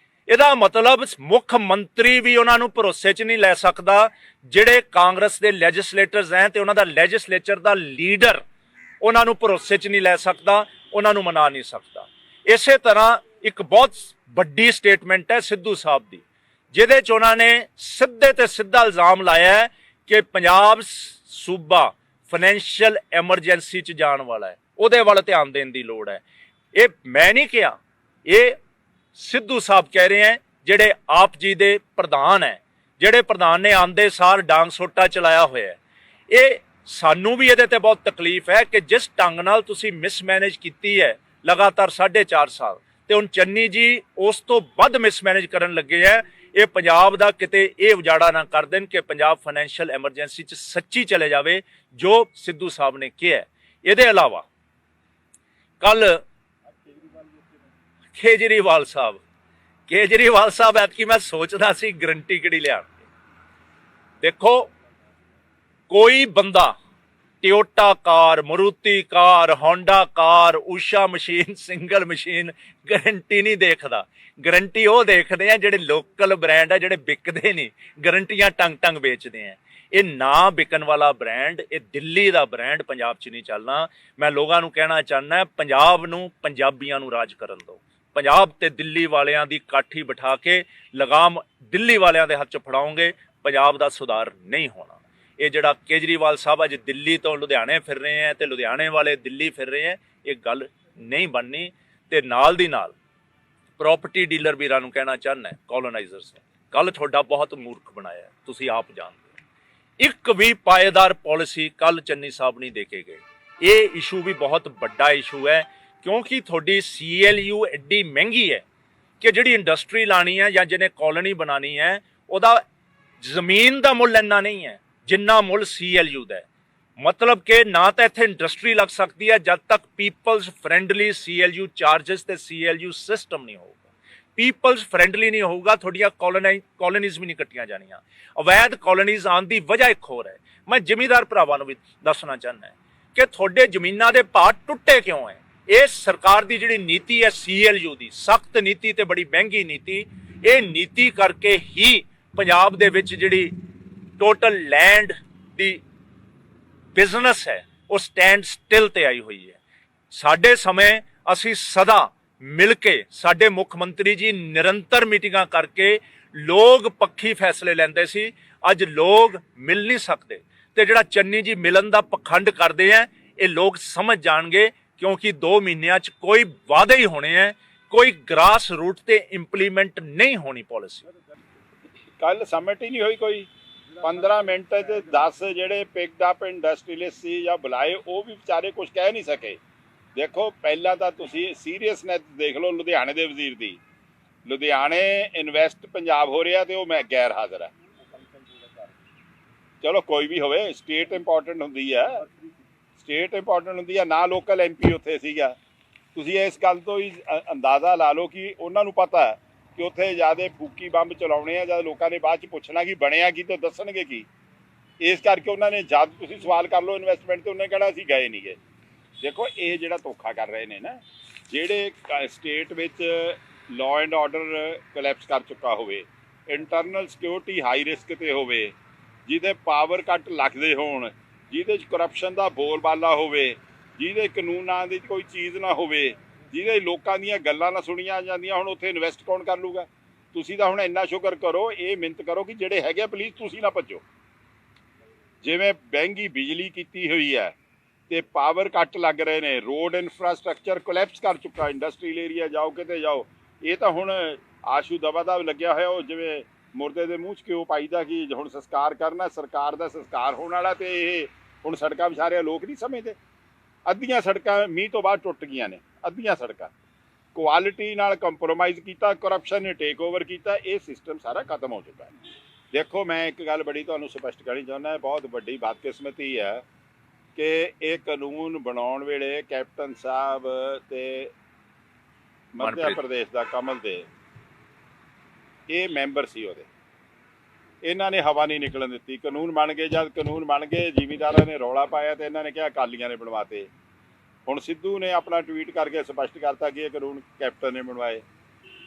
ਇਹਦਾ ਮਤਲਬ ਮੁੱਖ ਮੰਤਰੀ ਵੀ ਉਹਨਾਂ ਨੂੰ ਭਰੋਸੇ 'ਚ ਨਹੀਂ ਲੈ ਸਕਦਾ। ਜਿਹੜੇ ਕਾਂਗਰਸ ਦੇ ਲੈਜਿਸਲੇਟਰਸ ਹੈ ਤੇ ਉਹਨਾਂ ਦਾ ਲੈਜਿਸਲੇਚਰ ਦਾ ਲੀਡਰ ਉਹਨਾਂ ਨੂੰ ਭਰੋਸੇ 'ਚ ਨਹੀਂ ਲੈ ਸਕਦਾ, ਉਹਨਾਂ ਨੂੰ ਮਨਾ ਨਹੀਂ ਸਕਦਾ। ਇਸੇ ਤਰ੍ਹਾਂ ਇੱਕ ਬਹੁਤ ਵੱਡੀ ਸਟੇਟਮੈਂਟ ਹੈ ਸਿੱਧੂ ਸਾਹਿਬ ਦੀ, ਜਿਹਦੇ 'ਚ ਉਹਨਾਂ ਨੇ ਸਿੱਧੇ ਤੇ ਸਿੱਧਾ ਇਲਜ਼ਾਮ ਲਾਇਆ ਹੈ ਕਿ ਪੰਜਾਬ ਸੂਬਾ ਫਾਈਨੈਂਸ਼ੀਅਲ ਐਮਰਜੈਂਸੀ 'ਚ ਜਾਣ ਵਾਲਾ ਹੈ, ਉਹਦੇ ਵੱਲ ਧਿਆਨ ਦੇਣ ਦੀ ਲੋੜ ਹੈ। ਇਹ ਮੈਂ ਨਹੀਂ ਕਿਹਾ, ਇਹ ਸਿੱਧੂ ਸਾਹਿਬ ਕਹਿ ਰਹੇ ਹੈ, ਜਿਹੜੇ ਆਪ ਜੀ ਦੇ ਪ੍ਰਧਾਨ ਹੈ, ਜਿਹੜੇ ਪ੍ਰਧਾਨ ਨੇ ਆਂਦੇ ਸਾਰ ਡਾਂਗ ਸੋਟਾ ਚਲਾਇਆ ਹੋਇਆ ਹੈ। ਇਹ ਸਾਨੂੰ ਵੀ ਇਹਦੇ ਤੇ ਬਹੁਤ ਤਕਲੀਫ ਹੈ ਕਿ ਜਿਸ ਢੰਗ ਨਾਲ ਤੁਸੀਂ ਮਿਸਮੈਨੇਜ ਕੀਤੀ ਹੈ ਲਗਾਤਾਰ 4.5 ਸਾਲ, ਤੇ ਹੁਣ ਚੰਨੀ ਜੀ ਉਸ ਤੋਂ ਵੱਧ ਮਿਸਮੈਨੇਜ ਕਰਨ ਲੱਗੇ ਹੈ। ਇਹ ਪੰਜਾਬ ਦਾ ਕਿਤੇ ਇਹ ਉਜਾੜਾ ਨਾ ਕਰ ਦੇਣ ਕਿ ਪੰਜਾਬ ਫਾਈਨੈਂਸ਼ੀਅਲ ਐਮਰਜੈਂਸੀ 'ਚ ਸੱਚੀ ਚਲੇ ਜਾਵੇ ਜੋ ਸਿੱਧੂ ਸਾਹਿਬ ਨੇ ਕਿਹਾ। ਇਹਦੇ ਇਲਾਵਾ ਕੱਲ ਕੇਜਰੀਵਾਲ ਸਾਹਿਬ ਐਤਕੀ ਮੈਂ ਸੋਚਦਾ ਸੀ ਗਰੰਟੀ ਕਿਹੜੀ ਲਿਆਉਣਗੇ। ਦੇਖੋ ਕੋਈ ਬੰਦਾ Toyota car, Maruti car, Honda car, Usha machine, Singer machine guarantee ਨਹੀਂ ਦੇਖਦਾ। ਗਰੰਟੀ ਉਹ ਦੇਖਦੇ ਆ ਜਿਹੜੇ ਲੋਕਲ ਬ੍ਰਾਂਡ ਆ, ਜਿਹੜੇ ਵਿਕਦੇ ਨਹੀਂ, ਗਰੰਟੀਆਂ ਟੰਗ ਵੇਚਦੇ ਆ। ਇਹ ਨਾ ਵਿਕਣ ਵਾਲਾ ਬ੍ਰਾਂਡ, ਇਹ ਦਿੱਲੀ ਦਾ ਬ੍ਰਾਂਡ ਪੰਜਾਬ 'ਚ ਨਹੀਂ ਚੱਲਣਾ। ਮੈਂ ਲੋਕਾਂ ਨੂੰ ਕਹਿਣਾ ਚਾਹੁੰਦਾ, ਪੰਜਾਬ ਨੂੰ ਪੰਜਾਬੀਆਂ ਨੂੰ ਰਾਜ ਕਰਨ ਦਿਓ। ਪੰਜਾਬ ਤੇ ਦਿੱਲੀ ਵਾਲਿਆਂ ਦੀ ਕਾਠੀ ਬਿਠਾ ਕੇ ਲਗਾਮ ਦਿੱਲੀ ਵਾਲਿਆਂ ਦੇ ਹੱਥ 'ਚ ਫੜਾਓਗੇ, ਪੰਜਾਬ ਦਾ ਸੁਧਾਰ ਨਹੀਂ ਹੋਣਾ। ਇਹ ਜਿਹੜਾ ਕੇਜਰੀਵਾਲ ਸਾਹਿਬ ਅੱਜ ਦਿੱਲੀ ਤੋਂ ਲੁਧਿਆਣੇ ਫਿਰ ਰਹੇ ਹੈ ਤੇ ਲੁਧਿਆਣੇ ਵਾਲੇ ਦਿੱਲੀ ਫਿਰ ਰਹੇ ਹੈ, ਇਹ ਗੱਲ ਨਹੀਂ ਬਣਨੀ। ਤੇ ਨਾਲ ਦੀ ਨਾਲ ਪ੍ਰੋਪਰਟੀ ਡੀਲਰ ਵੀਰਾਂ ਨੂੰ ਕਹਿਣਾ ਚਾਹੁੰਦਾ, ਕੋਲੋਨਾਈਜ਼ਰਸ ਨੇ ਕੱਲ ਤੁਹਾਡਾ ਬਹੁਤ ਮੂਰਖ ਬਣਾਇਆ, ਤੁਸੀਂ ਆਪ ਜਾਣਦੇ ਹੋ। ਇੱਕ ਵੀ ਪਾਏਦਾਰ ਪਾਲਿਸੀ ਕੱਲ ਚੰਨੀ ਸਾਹਿਬ ਨਹੀਂ ਦੇ ਕੇ ਗਏ। ਇਹ ਇਸ਼ੂ ਵੀ ਬਹੁਤ ਵੱਡਾ ਇਸ਼ੂ ਹੈ, ਕਿਉਂਕਿ ਤੁਹਾਡੀ CLU ਐਡੀ ਮਹਿੰਗੀ ਹੈ ਕਿ ਜਿਹੜੀ ਇੰਡਸਟਰੀ ਲਾਣੀ ਹੈ ਜਾਂ ਜਿਹਨੇ ਕਾਲੋਨੀ ਬਣਾਉਣੀ ਹੈ ਉਹਦਾ ਜ਼ਮੀਨ ਦਾ ਮੁੱਲ ਇੰਨਾ ਨਹੀਂ ਹੈ ਜਿੰਨਾ ਮੁੱਲ CLU ਦਾ ਹੈ। ਮਤਲਬ ਕਿ ਨਾ ਤਾਂ ਇੱਥੇ ਇੰਡਸਟਰੀ ਲੱਗ ਸਕਦੀ ਹੈ ਜਦ ਤੱਕ ਪੀਪਲਸ ਫਰੈਂਡਲੀ CLU ਚਾਰਜਸ ਤੇ CLU ਸਿਸਟਮ ਨਹੀਂ ਹੋਊਗਾ। ਪੀਪਲਸ ਫਰੈਂਡਲੀ ਨਹੀਂ ਹੋਊਗਾ, ਤੁਹਾਡੀਆਂ ਕਾਲੋਨੀਜ਼ ਵੀ ਨਹੀਂ ਕੱਟੀਆਂ ਜਾਣੀਆਂ। ਅਵੈਧ ਕਾਲੋਨੀਜ਼ ਆਉਣ ਦੀ ਵਜ੍ਹਾ ਇੱਕ ਹੋਰ ਹੈ। ਮੈਂ ਜ਼ਿਮੀਂਦਾਰ ਭਰਾਵਾਂ ਨੂੰ ਵੀ ਦੱਸਣਾ ਚਾਹੁੰਦਾ ਕਿ ਤੁਹਾਡੇ ਜ਼ਮੀਨਾਂ ਦੇ ਭਾਅ ਟੁੱਟੇ ਕਿਉਂ ਹੈ। ਇਹ ਸਰਕਾਰ ਦੀ ਜਿਹੜੀ ਨੀਤੀ ਹੈ CLU ਦੀ, ਸਖਤ ਨੀਤੀ ਤੇ ਬੜੀ ਮਹਿੰਗੀ ਨੀਤੀ, ਇਹ ਨੀਤੀ ਕਰਕੇ ਹੀ ਪੰਜਾਬ ਦੇ ਵਿੱਚ ਜਿਹੜੀ ਟੋਟਲ ਲੈਂਡ ਦੀ ਬਿਜ਼ਨਸ ਹੈ ਉਹ ਸਟੈਂਡ ਸਟਿਲ ਤੇ ਆਈ ਹੋਈ ਹੈ। ਸਾਡੇ ਸਮੇਂ ਅਸੀਂ ਸਦਾ ਮਿਲ ਕੇ, ਸਾਡੇ ਮੁੱਖ ਮੰਤਰੀ ਜੀ ਨਿਰੰਤਰ ਮੀਟਿੰਗਾਂ ਕਰਕੇ ਲੋਕ ਪੱਖੀ ਫੈਸਲੇ ਲੈਂਦੇ ਸੀ। ਅੱਜ ਲੋਕ ਮਿਲ ਨਹੀਂ ਸਕਦੇ, ਤੇ ਜਿਹੜਾ ਚੰਨੀ ਜੀ ਮਿਲਣ ਦਾ ਪਖੰਡ ਕਰਦੇ ਆ, ਇਹ ਲੋਕ ਸਮਝ ਜਾਣਗੇ, ਕਿਉਂਕਿ 2 ਮਹੀਨਿਆਂ 'ਚ ਕੋਈ ਵਾਅਦੇ ਹੀ ਹੋਣੇ ਹੈ, ਕੋਈ ਗ੍ਰਾਸ ਰੂਟ ਤੇ ਇੰਪਲੀਮੈਂਟ ਨਹੀਂ ਹੋਣੀ ਪਾਲਿਸੀ। ਕੱਲ ਸਮਿਟ ਹੀ ਨਹੀਂ ਹੋਈ ਕੋਈ। 15 ਮਿੰਟ 'ਚ 10 ਜਿਹੜੇ ਪਿਕਡ ਅਪ ਇੰਡਸਟਰੀਅਲਿਸਟ ਸੀ ਜਾਂ ਬੁਲਾਏ, ਉਹ ਵੀ ਵਿਚਾਰੇ ਕੁਝ ਕਹਿ ਨਹੀਂ ਸਕੇ। ਦੇਖੋ ਪਹਿਲਾਂ ਤਾਂ ਤੁਸੀਂ ਸੀਰੀਅਸਨੈਸ ਦੇਖ ਲਓ ਲੁਧਿਆਣੇ ਦੇ ਵਜ਼ੀਰ ਦੀ। ਲੁਧਿਆਣੇ ਇਨਵੈਸਟ ਪੰਜਾਬ ਹੋ ਰਿਹਾ ਤੇ ਉਹ ਮੈਂ ਗੈਰ ਹਾਜ਼ਰ ਹੈ। ਚਲੋ ਕੋਈ ਵੀ ਹੋਵੇ, ਸਟੇਟ ਇੰਪੋਰਟੈਂਟ ਹੁੰਦੀ ਹੈ, ਸਟੇਟ ਇੰਪੋਰਟੈਂਟ ਹੁੰਦੀ ਹੈ ਨਾ। ਲੋਕਲ MP ਉੱਥੇ ਸੀਗਾ। ਤੁਸੀਂ ਇਸ ਗੱਲ ਤੋਂ ਹੀ ਅੰਦਾਜ਼ਾ ਲਾ ਲਓ ਕਿ ਉਹਨਾਂ ਨੂੰ ਪਤਾ ਹੈ ਕਿ ਉੱਥੇ ਜ਼ਿਆਦਾ ਫੂਕੀ ਬੰਬ ਚਲਾਉਣੇ ਆ, ਜਦ ਲੋਕਾਂ ਨੇ ਬਾਅਦ 'ਚ ਪੁੱਛਣਾ ਕਿ ਬਣਿਆ ਕੀ ਤੇ ਦੱਸਣਗੇ ਕੀ। ਇਸ ਕਰਕੇ ਉਹਨਾਂ ਨੇ, ਜਦ ਤੁਸੀਂ ਸਵਾਲ ਕਰ ਲਓ ਇਨਵੈਸਟਮੈਂਟ ਤੇ, ਉਹਨੇ ਕਹਿਣਾ ਅਸੀਂ ਗਏ ਨਹੀਂ ਗਏ। ਦੇਖੋ ਇਹ ਜਿਹੜਾ ਧੋਖਾ ਕਰ ਰਹੇ ਨੇ ਨਾ, ਜਿਹੜੇ ਸਟੇਟ ਵਿੱਚ ਲਾਅ ਐਂਡ ਆਰਡਰ ਕੋਲੈਪਸ ਕਰ ਚੁੱਕਾ ਹੋਵੇ, ਇੰਟਰਨਲ ਸਿਕਿਉਰਿਟੀ ਹਾਈ ਰਿਸਕ ਤੇ ਹੋਵੇ, ਜਿਹਦੇ ਪਾਵਰ ਕੱਟ ਲੱਗਦੇ ਹੋਣ, ਜਿਹਦੇ 'ਚ ਕਰਪਸ਼ਨ ਦਾ ਬੋਲਬਾਲਾ ਹੋਵੇ, ਜਿਹਦੇ ਕਾਨੂੰਨਾਂ ਦੀ ਕੋਈ ਚੀਜ਼ ਨਾ ਹੋਵੇ, ਜਿਹਦੇ ਲੋਕਾਂ ਦੀਆਂ ਗੱਲਾਂ ਨਾ ਸੁਣੀਆਂ ਜਾਂਦੀਆਂ, ਹੁਣ ਉੱਥੇ ਇਨਵੈਸਟ ਕੌਣ ਕਰ ਲੂਗਾ। ਤੁਸੀਂ ਤਾਂ ਹੁਣ ਇੰਨਾ ਸ਼ੁਕਰ ਕਰੋ, ਇਹ ਮਿਹਨਤ ਕਰੋ ਕਿ ਜਿਹੜੇ ਹੈਗੇ ਪਲੀਜ਼ ਤੁਸੀਂ ਨਾ ਭੱਜੋ। ਜਿਵੇਂ ਮਹਿੰਗੀ ਬਿਜਲੀ ਕੀਤੀ ਹੋਈ ਹੈ ਤੇ ਪਾਵਰ ਕੱਟ ਲੱਗ ਰਹੇ ਨੇ, ਰੋਡ ਇਨਫਰਾਸਟ੍ਰਕਚਰ ਕੋਲੈਪਸ ਕਰ ਚੁੱਕਾ, ਇੰਡਸਟਰੀਅਲ ਏਰੀਆ ਜਾਓ ਕਿਤੇ ਜਾਓ। ਇਹ ਤਾਂ ਹੁਣ ਆਸ਼ੂ ਦਬਾ ਲੱਗਿਆ ਹੋਇਆ, ਉਹ ਜਿਵੇਂ ਮੁਰਦੇ ਦੇ ਮੂੰਹ 'ਚ ਘਿਓ ਪਾਈਦਾ ਕਿ ਹੁਣ ਸੰਸਕਾਰ ਕਰਨਾ, ਸਰਕਾਰ ਦਾ ਸੰਸਕਾਰ ਹੋਣ ਵਾਲਾ, ਤੇ ਇਹ ਹੁਣ ਸੜਕਾਂ ਵਿਚਾਰੇ ਲੋਕ ਨਹੀਂ ਸਮਝਦੇ। ਅੱਧੀਆਂ ਸੜਕਾਂ ਮੀਂਹ ਤੋਂ ਬਾਅਦ ਟੁੱਟ ਗਈਆਂ ਨੇ, ਅੱਧੀਆਂ ਸੜਕਾਂ। ਕੁਆਲਿਟੀ ਨਾਲ ਕੰਪਰੋਮਾਈਜ਼ ਕੀਤਾ, ਕਰਪਸ਼ਨ ਨੇ ਟੇਕ ਓਵਰ ਕੀਤਾ, ਇਹ ਸਿਸਟਮ ਸਾਰਾ ਖਤਮ ਹੋ ਚੁੱਕਾ ਹੈ। ਦੇਖੋ ਮੈਂ ਇੱਕ ਗੱਲ ਬੜੀ ਤੁਹਾਨੂੰ ਸਪਸ਼ਟ ਕਰਨੀ ਚਾਹੁੰਦਾ, ਬਹੁਤ ਵੱਡੀ ਬਦਕਿਸਮਤੀ ਹੈ ਕਿ ਇਹ ਕਾਨੂੰਨ ਬਣਾਉਣ ਵੇਲੇ ਕੈਪਟਨ ਸਾਹਿਬ ਤੇ ਮੱਧ ਮਨਪ੍ਰੀਤ। ਪ੍ਰਦੇਸ਼ ਦਾ ਕਮਲ ਦੇ ਇਹ ਮੈਂਬਰ ਸੀ ਉਹਦੇ, ਇਹਨਾਂ ਨੇ ਹਵਾ ਨਹੀਂ ਨਿਕਲਣ ਦਿੱਤੀ। ਕਾਨੂੰਨ ਬਣ ਗਏ, ਜਦ ਕਾਨੂੰਨ ਬਣ ਗਏ ਜ਼ਿਮੀਂਦਾਰਾਂ ਨੇ ਰੌਲਾ ਪਾਇਆ ਤੇ ਇਹਨਾਂ ਨੇ ਕਿਹਾ ਅਕਾਲੀਆਂ ਨੇ ਬਣਵਾਤੇ। ਹੁਣ ਸਿੱਧੂ ਨੇ ਆਪਣਾ ਟਵੀਟ ਕਰਕੇ ਸਪਸ਼ਟ ਕਰਤਾ ਕਿ ਇਹ ਕਾਨੂੰਨ ਕੈਪਟਨ ਨੇ ਬਣਵਾਏ।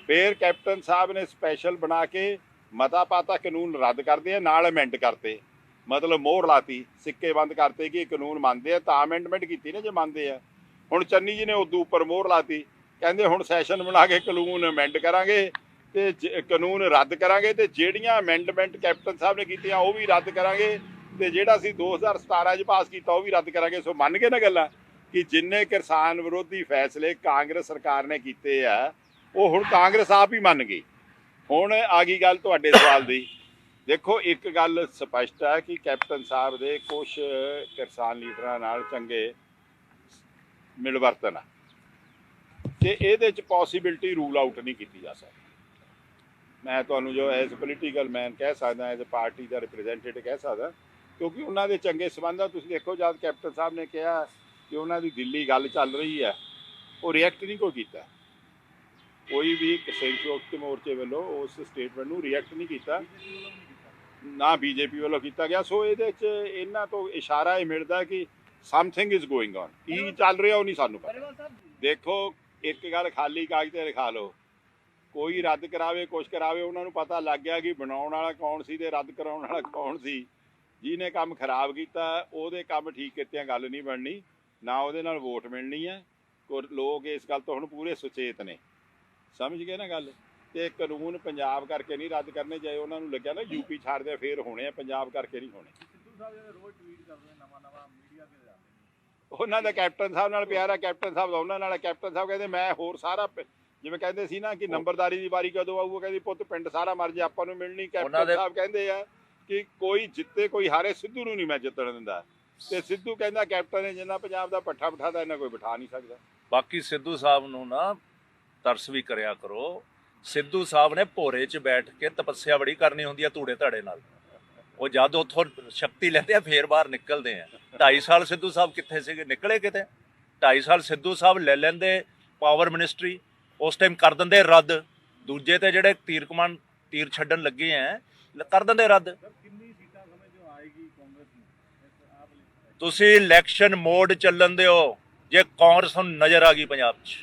ਫਿਰ ਕੈਪਟਨ ਸਾਹਿਬ ਨੇ ਸਪੈਸ਼ਲ ਬਣਾ ਕੇ ਮਤਾ ਪਾਤਾ ਕਾਨੂੰਨ ਰੱਦ ਕਰਦੇ ਆ, ਨਾਲ ਅਮੈਂਡ ਕਰਤੇ, ਮਤਲਬ ਮੋਹਰ ਲਾਤੀ, ਸਿੱਕੇ ਬੰਦ ਕਰਤੇ ਕਿ ਇਹ ਕਾਨੂੰਨ ਮੰਨਦੇ ਆ ਤਾਂ ਅਮੈਂਡਮੈਂਟ ਕੀਤੀ ਨਾ ਜੇ ਮੰਨਦੇ ਆ। ਹੁਣ ਚੰਨੀ ਜੀ ਨੇ ਉਦੋਂ ਉੱਪਰ ਮੋਹਰ ਲਾਤੀ, ਕਹਿੰਦੇ ਹੁਣ ਸੈਸ਼ਨ ਬਣਾ ਕੇ ਕਾਨੂੰਨ ਅਮੈਂਡ ਕਰਾਂਗੇ ਤੇ ਕਾਨੂੰਨ ਰੱਦ ਕਰਾਂਗੇ ਤੇ ਜਿਹੜੀਆਂ ਅਮੈਂਡਮੈਂਟ ਕੈਪਟਨ ਸਾਹਿਬ ਨੇ ਕੀਤੀਆਂ ਉਹ ਵੀ ਰੱਦ ਕਰਾਂਗੇ ਤੇ ਜਿਹੜਾ ਅਸੀਂ 2017 'ਚ ਪਾਸ ਕੀਤਾ ਉਹ ਵੀ ਰੱਦ ਕਰਾਂਗੇ। ਸੋ ਮੰਨ ਗਏ ਨਾ ਗੱਲਾਂ ਕਿ ਜਿੰਨੇ ਕਿਸਾਨ ਵਿਰੋਧੀ ਫੈਸਲੇ ਕਾਂਗਰਸ ਸਰਕਾਰ ਨੇ ਕੀਤੇ ਆ ਉਹ ਹੁਣ ਕਾਂਗਰਸ ਆਪ ਹੀ ਮੰਨ ਗਈ। ਹੁਣ ਆ ਗਈ ਗੱਲ ਤੁਹਾਡੇ ਸਵਾਲ ਦੀ। ਦੇਖੋ ਇੱਕ ਗੱਲ ਸਪਸ਼ਟ ਹੈ ਕਿ ਕੈਪਟਨ ਸਾਹਿਬ ਦੇ ਕੁਝ ਕਿਸਾਨ ਲੀਡਰਾਂ ਨਾਲ ਚੰਗੇ ਮਿਲਵਰਤਨ ਆ ਤੇ ਇਹਦੇ 'ਚ ਪੋਸੀਬਿਲਿਟੀ ਰੂਲ ਆਊਟ ਨਹੀਂ ਕੀਤੀ ਜਾ ਸਕਦੀ। ਮੈਂ ਤੁਹਾਨੂੰ ਜੋ ਐਜ਼ ਪੋਲੀਟੀਕਲ ਮੈਨ ਕਹਿ ਸਕਦਾ, ਐਜ਼ ਪਾਰਟੀ ਦਾ ਰਿਪਰੈਜ਼ੈਂਟੇਟਿਵ ਕਹਿ ਸਕਦਾ, ਕਿਉਂਕਿ ਉਹਨਾਂ ਦੇ ਚੰਗੇ ਸੰਬੰਧ ਆ। ਤੁਸੀਂ ਦੇਖੋ ਜਦ ਕੈਪਟਨ ਸਾਹਿਬ ਨੇ ਕਿਹਾ ਕਿ ਉਹਨਾਂ ਦੀ ਦਿੱਲੀ ਗੱਲ ਚੱਲ ਰਹੀ ਹੈ, ਉਹ ਰਿਐਕਟ ਨਹੀਂ ਕੋਈ ਕੀਤਾ, ਕੋਈ ਵੀ ਸੰਯੁਕਤ ਮੋਰਚੇ ਵੱਲੋਂ ਉਸ ਸਟੇਟਮੈਂਟ ਨੂੰ ਰਿਐਕਟ ਨਹੀਂ ਕੀਤਾ, ਨਾ ਬੀਜੇਪੀ ਵੱਲੋਂ ਕੀਤਾ ਗਿਆ। ਸੋ ਇਹਦੇ 'ਚ ਇਹਨਾਂ ਤੋਂ ਇਸ਼ਾਰਾ ਇਹ ਮਿਲਦਾ ਕਿ ਸਮਥਿੰਗ ਇਜ਼ ਗੋਇੰਗ ਔਨ। ਕੀ ਚੱਲ ਰਿਹਾ ਉਹ ਨਹੀਂ ਸਾਨੂੰ ਪਤਾ। ਦੇਖੋ ਇੱਕ ਗੱਲ ਖਾਲੀ ਕਾਗਜ਼ ਤੇ ਲਿਖਾ ਲਓ, ਕੋਈ ਰੱਦ ਕਰਾਵੇ ਕੁਛ ਕਰਾਵੇ, ਉਹਨਾਂ ਨੂੰ ਪਤਾ ਲੱਗ ਗਿਆ ਕਿ ਬਣਾਉਣ ਵਾਲਾ ਕੌਣ ਸੀ ਤੇ ਰੱਦ ਕਰਾਉਣ ਵਾਲਾ ਕੌਣ ਸੀ। ਜਿਹਨੇ ਕੰਮ ਖਰਾਬ ਕੀਤਾ ਉਹਦੇ ਕੰਮ ਠੀਕ ਕੀਤਿਆਂ ਗੱਲ ਨਹੀਂ ਬਣਨੀ, ਨਾ ਉਹਦੇ ਨਾਲ ਵੋਟ ਮਿਲਣੀ ਹੈ। ਲੋਕ ਇਸ ਗੱਲ ਤੋਂ ਹੁਣ ਪੂਰੇ ਸੁਚੇਤ ਨੇ, ਸਮਝ ਗਏ ਨਾ ਗੱਲ। ਤੇ ਕਾਨੂੰਨ ਪੰਜਾਬ ਕਰਕੇ ਨਹੀਂ ਰੱਦ ਕਰਨੇ, ਜੇ ਉਹਨਾਂ ਨੂੰ ਲੱਗਿਆ ਨਾ ਯੂਪੀ ਛੱਡਦੇ ਫੇਰ ਹੋਣੇ ਆ, ਪੰਜਾਬ ਕਰਕੇ ਨਹੀਂ ਹੋਣੇ। ਸਿੱਧੂ ਸਾਹਿਬ ਜਿਹੜੇ ਰੋਜ਼ ਟਵੀਟ ਕਰਦੇ ਨੇ ਨਵਾਂ ਮੀਡੀਆ ਤੇ ਜਾਂਦੇ ਨੇ, ਉਹਨਾਂ ਦਾ ਕੈਪਟਨ ਸਾਹਿਬ ਨਾਲ ਪਿਆਰ ਆ, ਕੈਪਟਨ ਸਾਹਿਬ ਦਾ ਉਹਨਾਂ ਨਾਲ। ਕੈਪਟਨ ਸਾਹਿਬ ਕਹਿੰਦੇ ਮੈਂ ਹੋਰ ਸਾਰਾ ਜਿਵੇਂ ਕਹਿੰਦੇ ਸੀ ਨਾ ਕਿ ਨੰਬਰਦਾਰੀ ਦੀ ਵਾਰੀ ਕਦੋਂ ਆਊ, ਉਹ ਕਹਿੰਦੀ ਪੁੱਤ ਪਿੰਡ ਸਾਰਾ ਮਰ ਜੇ ਆਪਾਂ ਨੂੰ ਮਿਲਣੀ। ਕੈਪਟਨ ਸਾਹਿਬ ਕਹਿੰਦੇ ਆ ਕਿ ਕੋਈ ਜਿੱਤੇ ਕੋਈ ਹਾਰੇ, ਸਿੱਧੂ ਨੂੰ ਨਹੀਂ ਮੈਂ ਜਿੱਤਣ ਦਿੰਦਾ। ਤੇ ਸਿੱਧੂ ਕਹਿੰਦਾ ਕੈਪਟਨ ਨੇ ਜਿੰਨਾ ਪੰਜਾਬ ਦਾ ਪੱਠਾ ਬਿਠਾਦਾ ਇਹਨਾਂ ਕੋਈ ਬਿਠਾ ਨਹੀਂ ਸਕਦਾ। ਬਾਕੀ ਸਿੱਧੂ ਸਾਹਿਬ ਨੂੰ ਨਾ ਤਰਸ ਵੀ ਕਰਿਆ ਕਰੋ। ਸਿੱਧੂ ਸਾਹਿਬ ਨੇ ਭੋਰੇ 'ਚ ਬੈਠ ਕੇ ਤਪੱਸਿਆ ਬੜੀ ਕਰਨੀ ਹੁੰਦੀ ਆ ਧੂੜੇ ਧਾੜੇ ਨਾਲ। ਉਹ ਜਦ ਉੱਥੋਂ ਸ਼ਕਤੀ ਲੈਂਦੇ ਆ ਫੇਰ ਬਾਹਰ ਨਿਕਲਦੇ ਆ। 2.5 ਸਾਲ ਸਿੱਧੂ ਸਾਹਿਬ ਕਿੱਥੇ ਸੀਗੇ, ਨਿਕਲੇ ਕਿਤੇ। 2.5 ਸਾਲ ਸਿੱਧੂ ਸਾਹਿਬ ਲੈ ਲੈਂਦੇ ਪਾਵਰ ਮਿਨਿਸਟਰੀ, ਉਸ ਟਾਈਮ ਕਰ ਦਿੰਦੇ ਰੱਦ। ਦੂਜੇ ਤੇ ਜਿਹੜੇ ਤੀਰ ਛੱਡਣ ਲੱਗੇ ਆ ਕਰ ਦਿੰਦੇ ਰੱਦ। ਕਿੰਨੀ ਸੀਟਾਂ ਸਮਝਦੇ ਹੋ ਆਏਗੀ ਕਾਂਗਰਸ ਨੂੰ? ਤੁਸੀਂ ਇਲੈਕਸ਼ਨ ਮੋਡ ਚੱਲਣ ਦਿਓ। ਜੇ ਕਾਂਗਰਸ ਨੂੰ ਨਜ਼ਰ ਆ ਗਈ ਪੰਜਾਬ 'ਚ,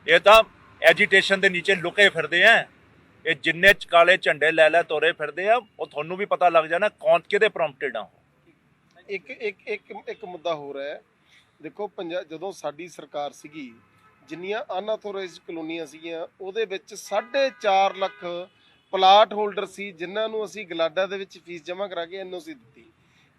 ਇਹ ਤਾਂ ਐਜੀਟੇਸ਼ਨ ਦੇ ਨੀਚੇ ਲੁਕੇ ਫਿਰਦੇ ਆ। ਇਹ ਜਿੰਨੇ ਕਾਲੇ ਝੰਡੇ ਲੈ ਤੋਰੇ ਫਿਰਦੇ ਆ, ਉਹ ਤੁਹਾਨੂੰ ਵੀ ਪਤਾ ਲੱਗ ਜਾਣਾ ਕੌਣ ਕਿਹਦੇ ਪ੍ਰੋਂਪਟਡ ਆ। ਇੱਕ ਮੁੱਦਾ ਹੋਰ ਹੈ। ਦੇਖੋ ਜਦੋਂ ਸਾਡੀ ਸਰਕਾਰ ਸੀਗੀ, ਜਿੰਨੀਆਂ ਅਨਆਥੋਰਾਈਜ਼ਡ ਕਲੋਨੀਆਂ ਸੀਗੀਆਂ ਉਹਦੇ ਵਿੱਚ 4.5 ਲੱਖ ਪਲਾਟ ਹੋਲਡਰ ਸੀ ਜਿਨ੍ਹਾਂ ਨੂੰ ਅਸੀਂ ਗਲਾਡਾ ਦੇ ਵਿੱਚ ਫੀਸ ਜਮ੍ਹਾਂ ਕਰਾ ਕੇ ਐਨਓਸੀ ਦਿੱਤੀ।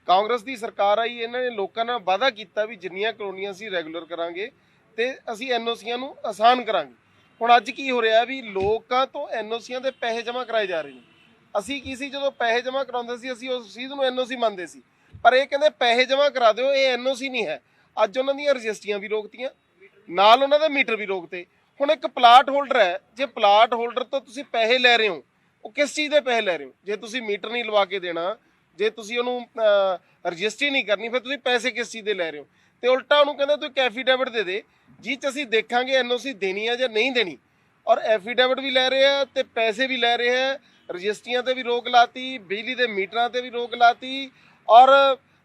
ਕਾਂਗਰਸ ਦੀ ਸਰਕਾਰ ਆਈ, ਇਹਨਾਂ ਨੇ ਲੋਕਾਂ ਨਾਲ ਵਾਅਦਾ ਕੀਤਾ ਵੀ ਜਿੰਨੀਆਂ ਕਲੋਨੀਆਂ ਅਸੀਂ ਰੈਗੂਲਰ ਕਰਾਂਗੇ ਤੇ ਅਸੀਂ ਐਨਓਸੀਆਂ ਨੂੰ ਆਸਾਨ ਕਰਾਂਗੇ। ਹੁਣ ਅੱਜ ਕੀ ਹੋ ਰਿਹਾ ਵੀ ਲੋਕਾਂ ਤੋਂ ਐਨਓਸੀਆਂ ਦੇ ਪੈਸੇ ਜਮ੍ਹਾਂ ਕਰਾਏ ਜਾ ਰਹੇ ਨੇ। ਅਸੀਂ ਕੀ ਸੀ, ਜਦੋਂ ਪੈਸੇ ਜਮ੍ਹਾਂ ਕਰਾਉਂਦੇ ਸੀ ਅਸੀਂ ਉਸ ਚੀਜ਼ ਨੂੰ ਐਨਓਸੀ ਮੰਨਦੇ ਸੀ, ਪਰ ਇਹ ਕਹਿੰਦੇ ਪੈਸੇ ਜਮ੍ਹਾਂ ਕਰਾ ਦਿਓ, ਇਹ ਐਨਓਸੀ ਨਹੀਂ ਹੈ। ਅੱਜ ਉਹਨਾਂ ਦੀਆਂ ਰਜਿਸਟਰੀਆਂ ਵੀ ਰੋਕਤੀਆਂ, ਨਾਲ ਉਹਨਾਂ ਦੇ ਮੀਟਰ ਵੀ ਰੋਕਤੇ। ਹੁਣ ਇੱਕ ਪਲਾਟ ਹੋਲਡਰ ਹੈ, ਜੇ ਪਲਾਟ ਹੋਲਡਰ ਤੋਂ ਤੁਸੀਂ ਪੈਸੇ ਲੈ ਰਹੇ ਹੋ, ਉਹ ਕਿਸ ਚੀਜ਼ ਦੇ ਪੈਸੇ ਲੈ ਰਹੇ ਹੋ? ਜੇ ਤੁਸੀਂ ਮੀਟਰ ਨਹੀਂ ਲਵਾ ਕੇ ਦੇਣਾ, ਜੇ ਤੁਸੀਂ ਉਹਨੂੰ ਰਜਿਸਟਰੀ ਨਹੀਂ ਕਰਨੀ, ਫਿਰ ਤੁਸੀਂ ਪੈਸੇ ਕਿਸ ਚੀਜ਼ ਦੇ ਲੈ ਰਹੇ ਹੋ? ਤੇ ਉਲਟਾ ਉਹਨੂੰ ਕਹਿੰਦੇ ਤੂੰ ਇੱਕ ਐਫੀਡੇਵਿਟ ਦੇ ਦੇ, ਜਿਹ 'ਚ ਅਸੀਂ ਦੇਖਾਂਗੇ ਐਨਓਸੀ ਦੇਣੀ ਹੈ ਜਾਂ ਨਹੀਂ ਦੇਣੀ। ਔਰ ਐਫੀਡੇਵਿਟ ਵੀ ਲੈ ਰਹੇ ਆ ਤੇ ਪੈਸੇ ਵੀ ਲੈ ਰਹੇ ਆ। ਰਜਿਸਟਰੀਆਂ ਤੇ ਵੀ ਰੋਕ ਲਾਤੀ, ਬਿਜਲੀ ਦੇ ਮੀਟਰਾਂ ਤੇ ਵੀ ਰੋਕ ਲਾਤੀ। ਔਰ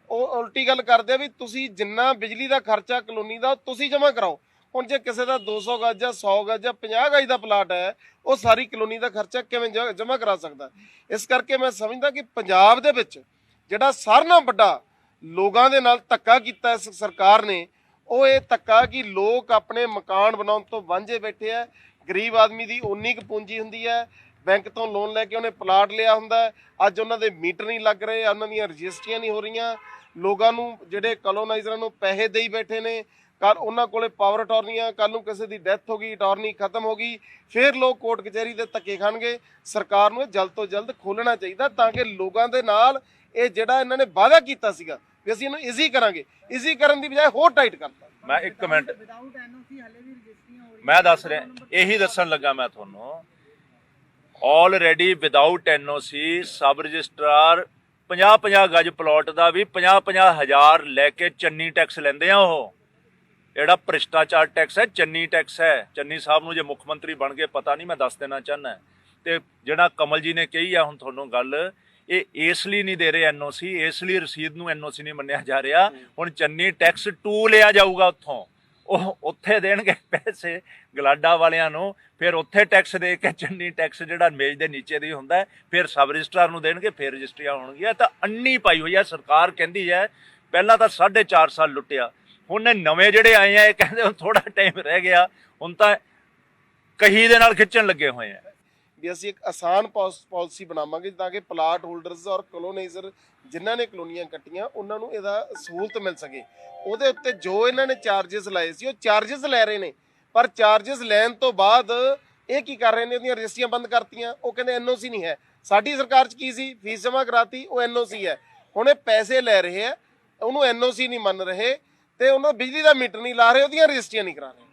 ਉਹ ਉਲਟੀ ਗੱਲ ਕਰਦੇ ਆ ਵੀ ਤੁਸੀਂ ਜਿੰਨਾ ਬਿਜਲੀ ਦਾ ਖਰਚਾ ਕਲੋਨੀ ਦਾ ਤੁਸੀਂ ਜਮ੍ਹਾਂ ਕਰਾਓ। ਹੁਣ ਜੇ ਕਿਸੇ ਦਾ 200 ਗਜ ਜਾਂ 100 ਗਜ ਜਾਂ 50 ਗਜ ਦਾ ਪਲਾਟ ਹੈ, ਉਹ ਸਾਰੀ ਕਲੋਨੀ ਦਾ ਖਰਚਾ ਕਿਵੇਂ ਜਮ੍ਹਾਂ ਕਰਾ ਸਕਦਾ? ਇਸ ਕਰਕੇ ਮੈਂ ਸਮਝਦਾ ਕਿ ਪੰਜਾਬ ਦੇ ਵਿੱਚ ਜਿਹੜਾ ਸਾਰਿਆਂ ਨਾਲੋਂ ਵੱਡਾ ਲੋਕਾਂ ਦੇ ਨਾਲ ਧੱਕਾ ਕੀਤਾ ਇਸ ਸਰਕਾਰ ਨੇ, ਉਹ ਇਹ ਧੱਕਾ ਕਿ ਲੋਕ ਆਪਣੇ ਮਕਾਨ ਬਣਾਉਣ ਤੋਂ ਵਾਂਝੇ ਬੈਠੇ ਆ। ਗਰੀਬ ਆਦਮੀ ਦੀ ਉਨੀ ਕੁ ਪੂੰਜੀ ਹੁੰਦੀ ਹੈ, ਬੈਂਕ ਤੋਂ ਲੋਨ ਲੈ ਕੇ ਉਹਨੇ ਪਲਾਟ ਲਿਆ ਹੁੰਦਾ, ਅੱਜ ਉਹਨਾਂ ਦੇ ਮੀਟਰ ਨਹੀਂ ਲੱਗ ਰਹੇ, ਉਹਨਾਂ ਦੀਆਂ ਰਜਿਸਟਰੀਆਂ ਨਹੀਂ ਹੋ ਰਹੀਆਂ। ਲੋਕਾਂ ਨੂੰ ਜਿਹੜੇ ਕਲੋਨਾਈਜ਼ਰਾਂ ਨੂੰ ਪੈਸੇ ਦੇਈ ਬੈਠੇ ਨੇ, ਕੱਲ ਉਹਨਾਂ ਕੋਲੇ ਪਾਵਰ ਅਟਾਰਨੀਆਂ, ਕੱਲ ਨੂੰ ਕਿਸੇ ਦੀ ਡੈਥ ਹੋ ਗਈ, ਅਟਾਰਨੀ ਖਤਮ ਹੋ ਗਈ, ਫਿਰ ਲੋਕ ਕੋਰਟ ਕਚਹਿਰੀ ਦੇ ਧੱਕੇ ਖਾਣਗੇ। ਸਰਕਾਰ ਨੂੰ ਇਹ ਜਲਦ ਤੋਂ ਜਲਦ ਖੋਲ੍ਹਣਾ ਚਾਹੀਦਾ ਤਾਂ ਕਿ ਲੋਕਾਂ ਦੇ ਨਾਲ ਇਹ ਜਿਹੜਾ ਇਹਨਾਂ ਨੇ ਵਾਅਦਾ ਕੀਤਾ ਸੀਗਾ ਵੀ ਅਸੀਂ ਇਹਨੂੰ ਈਜ਼ੀ ਕਰਾਂਗੇ, ਈਜ਼ੀ ਕਰਨ ਦੀ ਬਜਾਏ ਹੋਰ ਟਾਈਟ ਕਰਤਾ। ਮੈਂ 1 ਮਿੰਟ ਵਿਦਆਊਟ ਐਨਓਸੀ ਹਲੇ ਵੀ ਰਜਿਸਟਰੀਆਂ ਹੋ ਰਹੀਆਂ। ਮੈਂ ਦੱਸ ਰਿਹਾ, ਇਹੀ ਦੱਸਣ ਲੱਗਾ ਮੈਂ ਤੁਹਾਨੂੰ। Already without NOC sub registrar 50-50 ਗਜ ਪਲਾਟ ਦਾ ਵੀ 50-50 ਹਜ਼ਾਰ ਲੈ ਕੇ ਚੰਨੀ ਟੈਕਸ ਲੈਂਦੇ ਆ। ਉਹ ਜਿਹੜਾ ਭ੍ਰਿਸ਼ਟਾਚਾਰ ਟੈਕਸ ਹੈ, ਚੰਨੀ ਟੈਕਸ ਹੈ। ਚੰਨੀ ਸਾਹਿਬ ਨੂੰ ਜੇ ਮੁੱਖ ਮੰਤਰੀ ਬਣ ਕੇ ਪਤਾ ਨਹੀਂ, ਮੈਂ ਦੱਸ ਦੇਣਾ ਚਾਹੁੰਦਾ। ਤੇ ਜਿਹੜਾ ਕਮਲ ਜੀ ਨੇ ਕਹੀ ਆ ਹੁਣ ਤੁਹਾਨੂੰ ਗੱਲ, ਇਹ ਇਸ ਲਈ ਨਹੀਂ ਦੇ ਰਹੇ ਐਨਓਸੀ, ਇਸ ਲਈ ਰਸੀਦ ਨੂੰ ਐਨਓਸੀ ਨਹੀਂ ਮੰਨਿਆ ਜਾ ਰਿਹਾ। ਹੁਣ ਚੰਨੀ ਟੈਕਸ 2 ਲਿਆ ਜਾਊਗਾ ਉੱਥੋਂ, ਉਹ ਉੱਥੇ ਦੇਣਗੇ ਪੈਸੇ ਗਲਾਡਾ ਵਾਲਿਆਂ ਨੂੰ, ਫਿਰ ਉੱਥੇ ਟੈਕਸ ਦੇ ਕੇ ਚੰਨੀ ਟੈਕਸ ਜਿਹੜਾ ਮੇਜ਼ ਦੇ ਨੀਚੇ ਦੀ ਹੁੰਦਾ ਫਿਰ ਸਬ ਰਜਿਸਟਰਾਰ ਨੂੰ ਦੇਣਗੇ, ਫਿਰ ਰਜਿਸਟਰੀਆਂ ਹੋਣਗੀਆਂ। ਤਾਂ ਅੰਨੀ ਪਾਈ ਹੋਈ ਹੈ ਸਰਕਾਰ। ਕਹਿੰਦੀ ਹੈ ਪਹਿਲਾਂ ਤਾਂ 4.5 ਸਾਲ ਲੁੱਟਿਆ, ਹੁਣ ਨਵੇਂ ਜਿਹੜੇ ਆਏ ਆ ਇਹ ਕਹਿੰਦੇ ਹੁਣ ਥੋੜਾ ਟਾਈਮ ਰਹਿ ਗਿਆ, ਹੁਣ ਤਾਂ ਕਹੀ ਦੇ ਨਾਲ ਖਿੱਚਣ ਲੱਗੇ ਹੋਏ ਆ ਵੀ ਅਸੀਂ ਇੱਕ ਆਸਾਨ ਪਾਲਿਸੀ ਬਣਾਵਾਂਗੇ ਤਾਂ ਕਿ ਪਲਾਟ ਹੋਲਡਰਸ ਔਰ ਕਲੋਨਾਈਜ਼ਰ ਜਿਨ੍ਹਾਂ ਨੇ ਕਲੋਨੀਆਂ ਕੱਟੀਆਂ ਉਹਨਾਂ ਨੂੰ ਇਹਦਾ ਸਹੂਲਤ ਮਿਲ ਸਕੇ। ਉਹਦੇ ਉੱਤੇ ਜੋ ਇਹਨਾਂ ਨੇ ਚਾਰजेस ਲਾਏ ਸੀ ਉਹ ਚਾਰजेस ਲੈ ਰਹੇ ਨੇ, ਪਰ ਚਾਰजेस ਲੈਣ ਤੋਂ ਬਾਅਦ ਇਹ ਕੀ ਕਰ ਰਹੇ ਨੇ, ਉਹਦੀਆਂ ਰਜਿਸਟਰੀਆਂ ਬੰਦ ਕਰਤੀਆਂ। ਉਹ ਕਹਿੰਦੇ ਐਨਓਸੀ ਨਹੀਂ ਹੈ। ਸਾਡੀ ਸਰਕਾਰ 'ਚ ਕੀ ਸੀ, ਫੀਸ ਜਮ੍ਹਾਂ ਕਰਾਤੀ, ਉਹ ਐਨਓਸੀ ਹੈ। ਹੁਣ ਇਹ ਪੈਸੇ ਲੈ ਰਹੇ ਆ, ਉਹਨੂੰ ਐਨਓਸੀ ਨਹੀਂ ਮੰਨ ਰਹੇ, ਤੇ ਉਹਨਾਂ ਬਿਜਲੀ ਦਾ ਮੀਟਰ ਨਹੀਂ ਲਾ ਰਹੇ, ਉਹਦੀਆਂ ਰਜਿਸਟਰੀਆਂ ਨਹੀਂ ਕਰਾ ਰਹੇ।